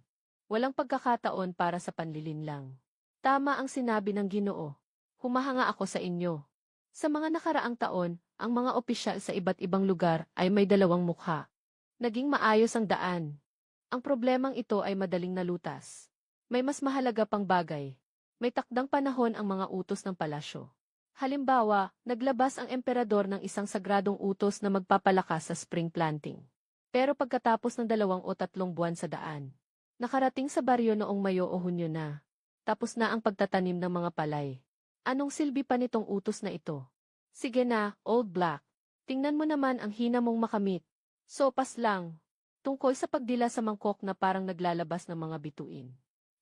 Walang pagkakataon para sa panlilinlang. Tama ang sinabi ng Ginoo. Humahanga ako sa inyo. Sa mga nakaraang taon, ang mga opisyal sa iba't ibang lugar ay may dalawang mukha. Naging maayos ang daan. Ang problemang ito ay madaling nalutas. May mas mahalaga pang bagay. May takdang panahon ang mga utos ng palasyo. Halimbawa, naglabas ang emperador ng isang sagradong utos na magpapalakas sa spring planting. Pero pagkatapos ng 2 o 3 buwan sa daan, nakarating sa baryo noong Mayo o Hunyo na. Tapos na ang pagtatanim ng mga palay. Anong silbi pa nitong utos na ito? Sige na, Old Black. Tingnan mo naman ang hina mong makamit. Sopas lang. Tungkol sa pagdila sa mangkok na parang naglalabas ng mga bituin.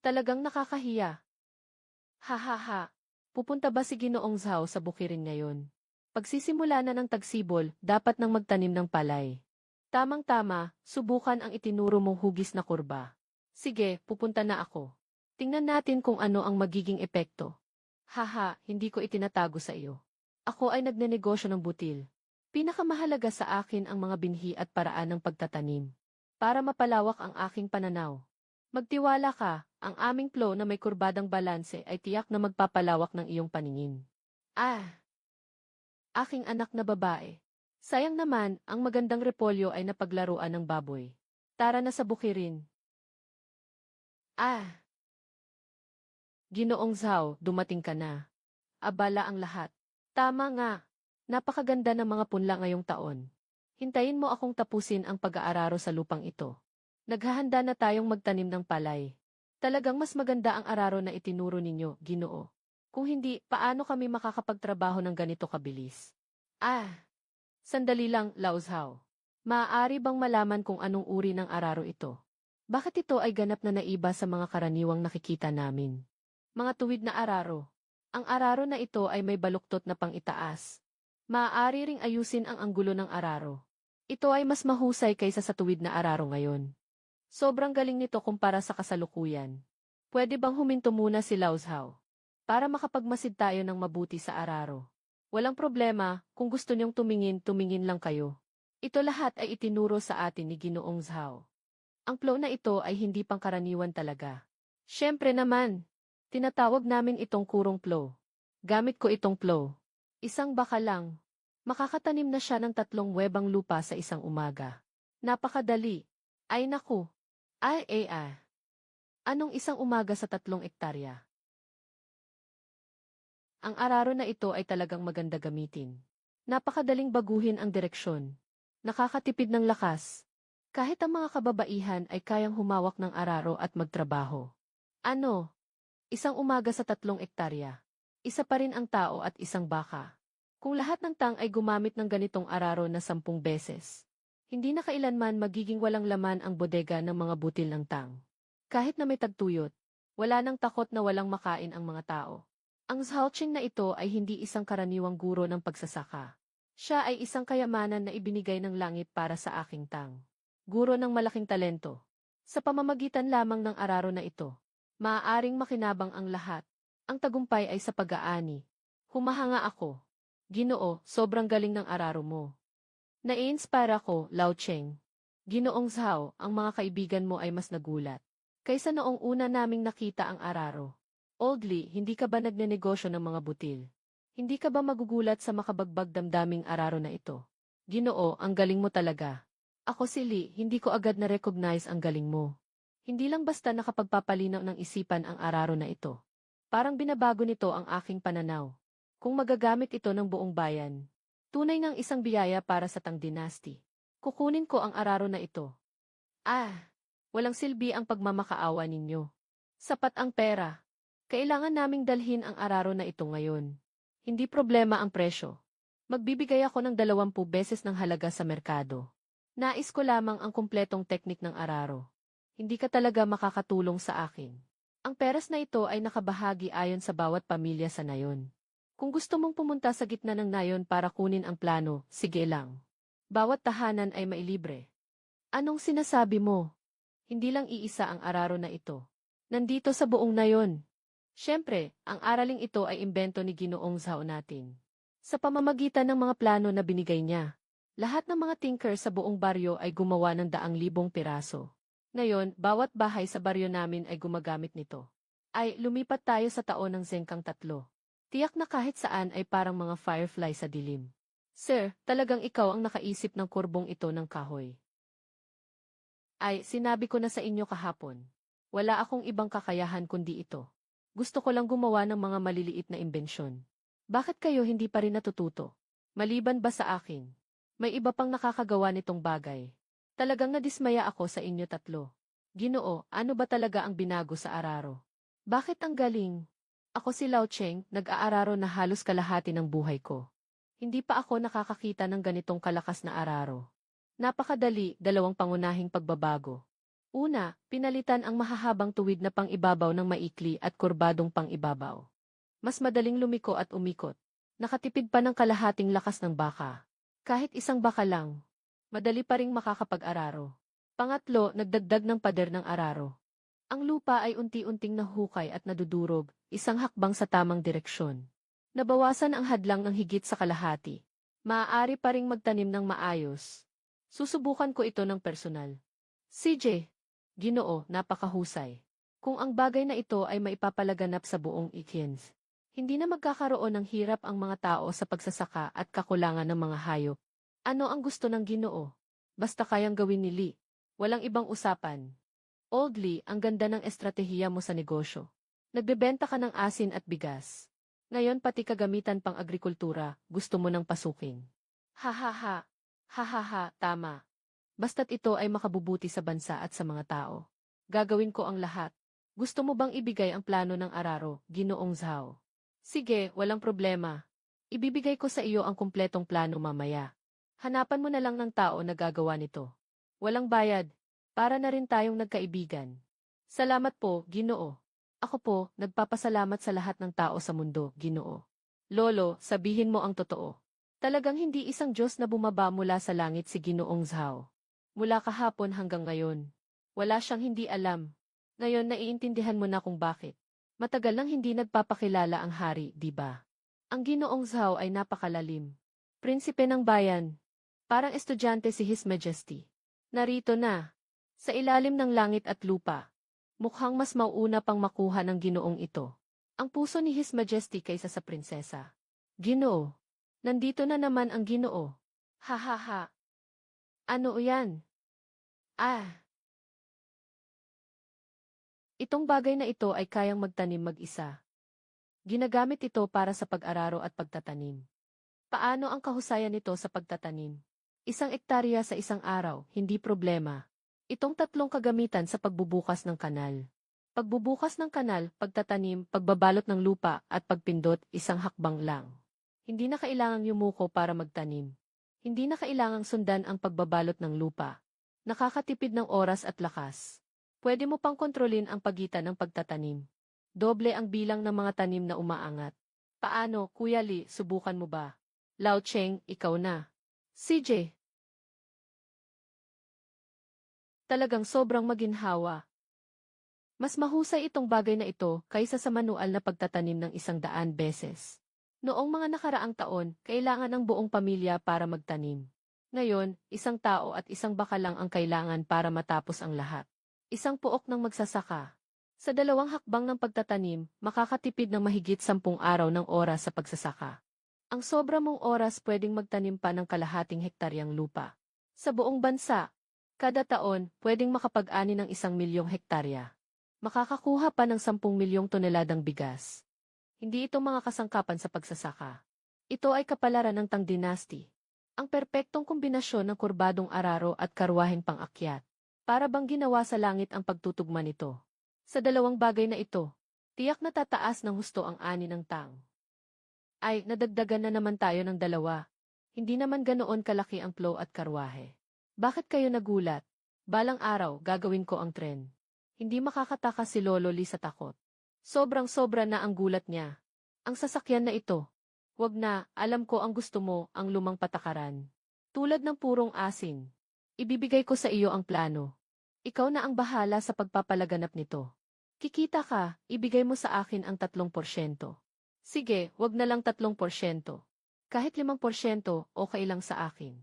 Talagang nakakahiya. Ha. Pupunta ba si Ginoong Zhao sa bukirin ngayon? Pagsisimula na ng tagsibol, dapat nang magtanim ng palay. Tamang-tama, subukan ang itinuro mong hugis na kurba. Sige, pupunta na ako. Tingnan natin kung ano ang magiging epekto. Haha, hindi ko itinatago sa iyo. Ako ay nagnenegosyo ng butil. Pinakamahalaga sa akin ang mga binhi at paraan ng pagtatanim. Para mapalawak ang aking pananaw. Magtiwala ka, ang aming flow na may kurbadang balanse ay tiyak na magpapalawak ng iyong paningin. Aking anak na babae. Sayang naman, ang magandang repolyo ay napaglaruan ng baboy. Tara na sa bukirin. Ginoong Zhao, dumating ka na. Abala ang lahat. Tama nga. Napakaganda ng mga punla ngayong taon. Hintayin mo akong tapusin ang pag-aararo sa lupang ito. Naghahanda na tayong magtanim ng palay. Talagang mas maganda ang araro na itinuro ninyo, Ginoo. Kung hindi, paano kami makakapagtrabaho ng ganito kabilis? Sandali lang, Lao Zhao. Maaari bang malaman kung anong uri ng araro ito? Bakit ito ay ganap na naiba sa mga karaniwang nakikita namin? Mga tuwid na araro. Ang araro na ito ay may baluktot na pang-itaas. Maaari ring ayusin ang anggulo ng araro. Ito ay mas mahusay kaysa sa tuwid na araro ngayon. Sobrang galing nito kumpara sa kasalukuyan. Pwede bang huminto muna si Lao Zhao? Para makapagmasid tayo ng mabuti sa araro. Walang problema, kung gusto niyong tumingin lang kayo. Ito lahat ay itinuro sa atin ni Ginoong Zhao. Ang flow na ito ay hindi pangkaraniwan talaga. Siyempre naman, tinatawag namin itong kurong flow. Gamit ko itong plow. Isang baka lang. Makakatanim na siya ng 3 webang lupa sa isang umaga. Napakadali. Ay naku. Ay. Anong isang umaga sa 3 ektarya? Ang araro na ito ay talagang maganda gamitin. Napakadaling baguhin ang direksyon. Nakakatipid ng lakas. Kahit ang mga kababaihan ay kayang humawak ng araro at magtrabaho. Ano? Isang umaga sa 3 ektarya. Isa pa rin ang tao at isang baka. Kung lahat ng tang ay gumamit ng ganitong araro na 10 beses, hindi na kailanman magiging walang laman ang bodega ng mga butil ng tang. Kahit na may tagtuyot, wala nang takot na walang makain ang mga tao. Ang Zhaoqing na ito ay hindi isang karaniwang guro ng pagsasaka. Siya ay isang kayamanan na ibinigay ng langit para sa aking tang. Guro ng malaking talento. Sa pamamagitan lamang ng araro na ito, maaaring makinabang ang lahat. Ang tagumpay ay sa pag-aani. Humahanga ako. Ginoo, sobrang galing ng araro mo. Nai-inspire ako, Lao Cheng. Ginoong Zhao, ang mga kaibigan mo ay mas nagulat. Kaysa noong una naming nakita ang araro. Oldly, hindi ka ba nagnenegosyo ng mga butil? Hindi ka ba magugulat sa makabagbag damdaming araro na ito? Ginoo, ang galing mo talaga. Ako si Li, hindi ko agad na-recognize ang galing mo. Hindi lang basta nakapagpapalinaw ng isipan ang araro na ito. Parang binabago nito ang aking pananaw. Kung magagamit ito ng buong bayan, tunay ngang isang biyaya para sa Tang Dynasty. Kukunin ko ang araro na ito. Walang silbi ang pagmamakaawa ninyo. Sapat ang pera. Kailangan naming dalhin ang araro na ito ngayon. Hindi problema ang presyo. Magbibigay ako ng 20 beses ng halaga sa merkado. Nais ko lamang ang kumpletong teknik ng araro. Hindi ka talaga makakatulong sa akin. Ang peras na ito ay nakabahagi ayon sa bawat pamilya sa nayon. Kung gusto mong pumunta sa gitna ng nayon para kunin ang plano, sige lang. Bawat tahanan ay mailibre. Anong sinasabi mo? Hindi lang iisa ang araro na ito. Nandito sa buong nayon. Siyempre, ang araling ito ay imbento ni Ginoong Zhao natin. Sa pamamagitan ng mga plano na binigay niya, lahat ng mga tinker sa buong baryo ay gumawa ng 100,000 piraso. Ngayon, bawat bahay sa baryo namin ay gumagamit nito. Lumipat tayo sa taon ng Zengkang 3. Tiyak na kahit saan ay parang mga firefly sa dilim. Sir, talagang ikaw ang nakaisip ng kurbong ito ng kahoy. Sinabi ko na sa inyo kahapon. Wala akong ibang kakayahan kundi ito. Gusto ko lang gumawa ng mga maliliit na imbensyon. Bakit kayo hindi pa rin natututo? Maliban ba sa akin? May iba pang nakakagawa nitong bagay. Talagang nadismaya ako sa inyo 3. Ginoo, ano ba talaga ang binago sa araro? Bakit ang galing? Ako si Lao Cheng, nag-aararo na halos kalahati ng buhay ko. Hindi pa ako nakakakita ng ganitong kalakas na araro. Napakadali, 2 pangunahing pagbabago. Una, pinalitan ang mahahabang tuwid na pang-ibabaw ng maikli at kurbadong pang-ibabaw. Mas madaling lumiko at umikot. Nakatipid pa ng kalahating lakas ng baka. Kahit isang baka lang, madali pa ring makakapag-araro. Pangatlo, nagdagdag ng pader ng araro. Ang lupa ay unti-unting nahukay at nadudurog, isang hakbang sa tamang direksyon. Nabawasan ang hadlang ng higit sa kalahati. Maaari pa ring magtanim ng maayos. Susubukan ko ito ng personal. CJ, Ginoo, napakahusay. Kung ang bagay na ito ay maipapalaganap sa buong Ikins, hindi na magkakaroon ng hirap ang mga tao sa pagsasaka at kakulangan ng mga hayop. Ano ang gusto ng Ginoo? Basta kayang gawin ni Lee. Walang ibang usapan. Old Lee, ang ganda ng estratehiya mo sa negosyo. Nagbebenta ka ng asin at bigas. Ngayon pati kagamitan pang agrikultura, gusto mo nang pasukin. Ha, tama. Basta't ito ay makabubuti sa bansa at sa mga tao. Gagawin ko ang lahat. Gusto mo bang ibigay ang plano ng araro, Ginoong Zhao? Sige, walang problema. Ibibigay ko sa iyo ang kumpletong plano mamaya. Hanapan mo na lang ng tao na gagawa nito. Walang bayad. Para na rin tayong nagkaibigan. Salamat po, Ginoo. Ako po, nagpapasalamat sa lahat ng tao sa mundo, Ginoo. Lolo, sabihin mo ang totoo. Talagang hindi isang Diyos na bumaba mula sa langit si Ginoong Zhao. Mula kahapon hanggang ngayon. Wala siyang hindi alam. Ngayon naiintindihan mo na kung bakit. Matagal nang hindi nagpapakilala ang hari, di ba? Ang Ginoong Zhao ay napakalalim. Prinsipe ng bayan. Parang estudyante si His Majesty. Narito na. Sa ilalim ng langit at lupa. Mukhang mas mauuna pang makuha ng Ginoong ito. Ang puso ni His Majesty kaysa sa prinsesa. Ginoo. Nandito na naman ang Ginoo. Ha ha ha. Ano yan? Ah. Itong bagay na ito ay kayang magtanim mag-isa. Ginagamit ito para sa pag-araro at pagtatanim. Paano ang kahusayan nito sa pagtatanim? 1 ektarya sa isang araw, hindi problema. Itong tatlong kagamitan sa pagbubukas ng kanal. Pagbubukas ng kanal, pagtatanim, pagbabalot ng lupa, at pagpindot, isang hakbang lang. Hindi na kailangang yumuko para magtanim. Hindi na kailangang sundan ang pagbabalot ng lupa. Nakakatipid ng oras at lakas. Pwede mo pang kontrolin ang pagitan ng pagtatanim. Doble ang bilang ng mga tanim na umaangat. Paano, Kuya Lee, subukan mo ba? Lao Cheng, ikaw na. CJ. Talagang sobrang maginhawa. Mas mahusay itong bagay na ito kaysa sa manual na pagtatanim ng 100 beses. Noong mga nakaraang taon, kailangan ng buong pamilya para magtanim. Ngayon, isang tao at isang baka lang ang kailangan para matapos ang lahat. Isang puok ng magsasaka. Sa 2 hakbang ng pagtatanim, makakatipid ng mahigit 10 araw ng oras sa pagsasaka. Ang sobra mong oras pwedeng magtanim pa ng kalahating hektaryang lupa. Sa buong bansa, kada taon, pwedeng makapag-ani ng 1 milyong hektarya. Makakakuha pa ng 10 milyong toneladang bigas. Hindi ito mga kasangkapan sa pagsasaka. Ito ay kapalaran ng Tang Dynasty. Ang perpektong kombinasyon ng kurbadong araro at karwaheng pang-akyat. Para bang ginawa sa langit ang pagtutugma nito. Sa 2 bagay na ito, tiyak na tataas ng husto ang ani ng Tang. Ay, nadagdagan na naman tayo ng 2. Hindi naman ganoon kalaki ang plow at karwahe. Bakit kayo nagulat? Balang araw, gagawin ko ang tren. Hindi makakataka si Lolo Lee sa takot. Sobrang-sobra na ang gulat niya. Ang sasakyan na ito. Wag na, alam ko ang gusto mo, ang lumang patakaran. Tulad ng purong asin. Ibibigay ko sa iyo ang plano. Ikaw na ang bahala sa pagpapalaganap nito. Kikita ka, ibigay mo sa akin ang 3%. Sige, wag na lang 3%. Kahit 5%, okay lang sa akin.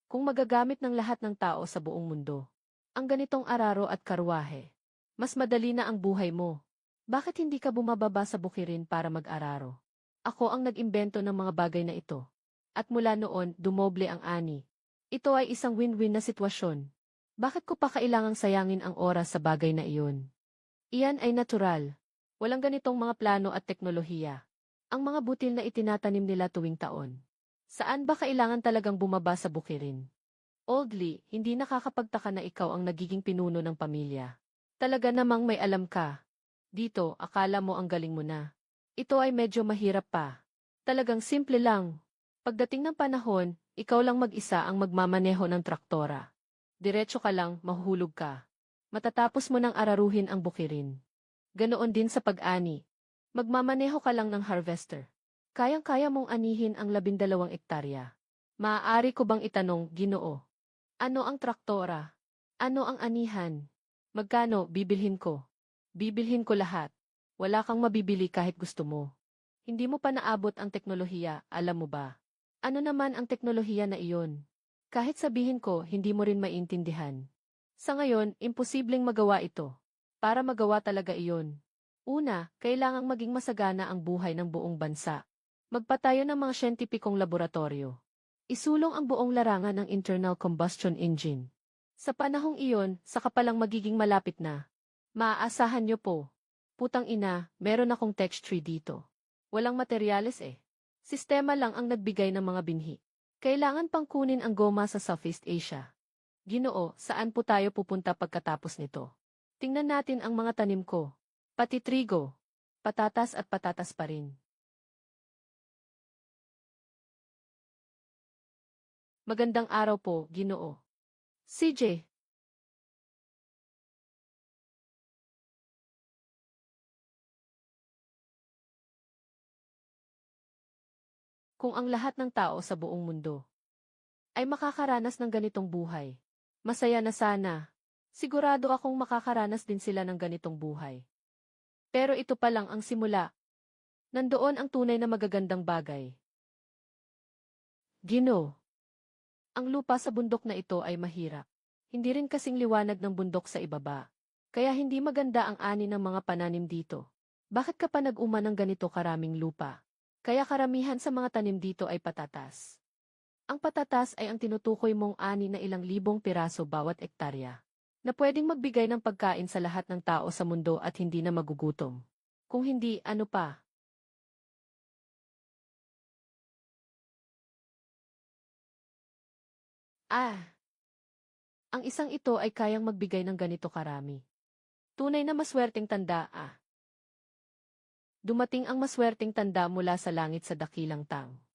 Kung magagamit ng lahat ng tao sa buong mundo. Ang ganitong araro at karwahe. Mas madali na ang buhay mo. Bakit hindi ka bumababa sa bukirin para mag-araro? Ako ang nag-imbento ng mga bagay na ito. At mula noon, dumoble ang ani. Ito ay isang win-win na sitwasyon. Bakit ko pa kailangang sayangin ang oras sa bagay na iyon? Iyan ay natural. Walang ganitong mga plano at teknolohiya. Ang mga butil na itinatanim nila tuwing taon. Saan ba kailangan talagang bumaba sa bukirin? Oldly, hindi nakakapagtaka na ikaw ang nagiging pinuno ng pamilya. Talaga namang may alam ka. Dito, akala mo ang galing mo na. Ito ay medyo mahirap pa. Talagang simple lang. Pagdating ng panahon, ikaw lang mag-isa ang magmamaneho ng traktora. Diretso ka lang, mahuhulog ka. Matatapos mo nang araruhin ang bukirin. Ganoon din sa pag-ani. Magmamaneho ka lang ng harvester. Kayang-kaya mong anihin ang 12 ektarya. Maaari ko bang itanong, Ginoo? Ano ang traktora? Ano ang anihan? Magkano bibilhin ko? Bibilhin ko lahat. Wala kang mabibili kahit gusto mo. Hindi mo pa naabot ang teknolohiya, alam mo ba? Ano naman ang teknolohiya na iyon? Kahit sabihin ko, hindi mo rin maintindihan. Sa ngayon, imposibleng magawa ito. Para magawa talaga iyon. Una, kailangang maging masagana ang buhay ng buong bansa. Magpatayo ng mga siyentipikong laboratorio. Isulong ang buong larangan ng internal combustion engine. Sa panahong iyon, saka palang magiging malapit na. Maaasahan niyo po. Putang ina, meron akong text tree dito. Walang materyales eh. Sistema lang ang nagbigay ng mga binhi. Kailangan pang kunin ang goma sa Southeast Asia. Ginoo, saan po tayo pupunta pagkatapos nito? Tingnan natin ang mga tanim ko. Pati trigo. Patatas at patatas pa rin. Magandang araw po, Ginoo. CJ. Kung ang lahat ng tao sa buong mundo ay makakaranas ng ganitong buhay, masaya na sana. Sigurado akong makakaranas din sila ng ganitong buhay. Pero ito pa lang ang simula. Nandoon ang tunay na magagandang bagay. Ginoo. Ang lupa sa bundok na ito ay mahirap. Hindi rin kasing liwanag ng bundok sa ibaba. Kaya hindi maganda ang ani ng mga pananim dito. Bakit ka pa nag-uma ng ganito karaming lupa? Kaya karamihan sa mga tanim dito ay patatas. Ang patatas ay ang tinutukoy mong ani na ilang libong piraso bawat ektarya, na pwedeng magbigay ng pagkain sa lahat ng tao sa mundo at hindi na magugutom. Kung hindi, ano pa? Ah, ang isang ito ay kayang magbigay ng ganito karami. Tunay na maswerteng tanda, ah. Dumating ang maswerteng tanda mula sa langit sa dakilang tang.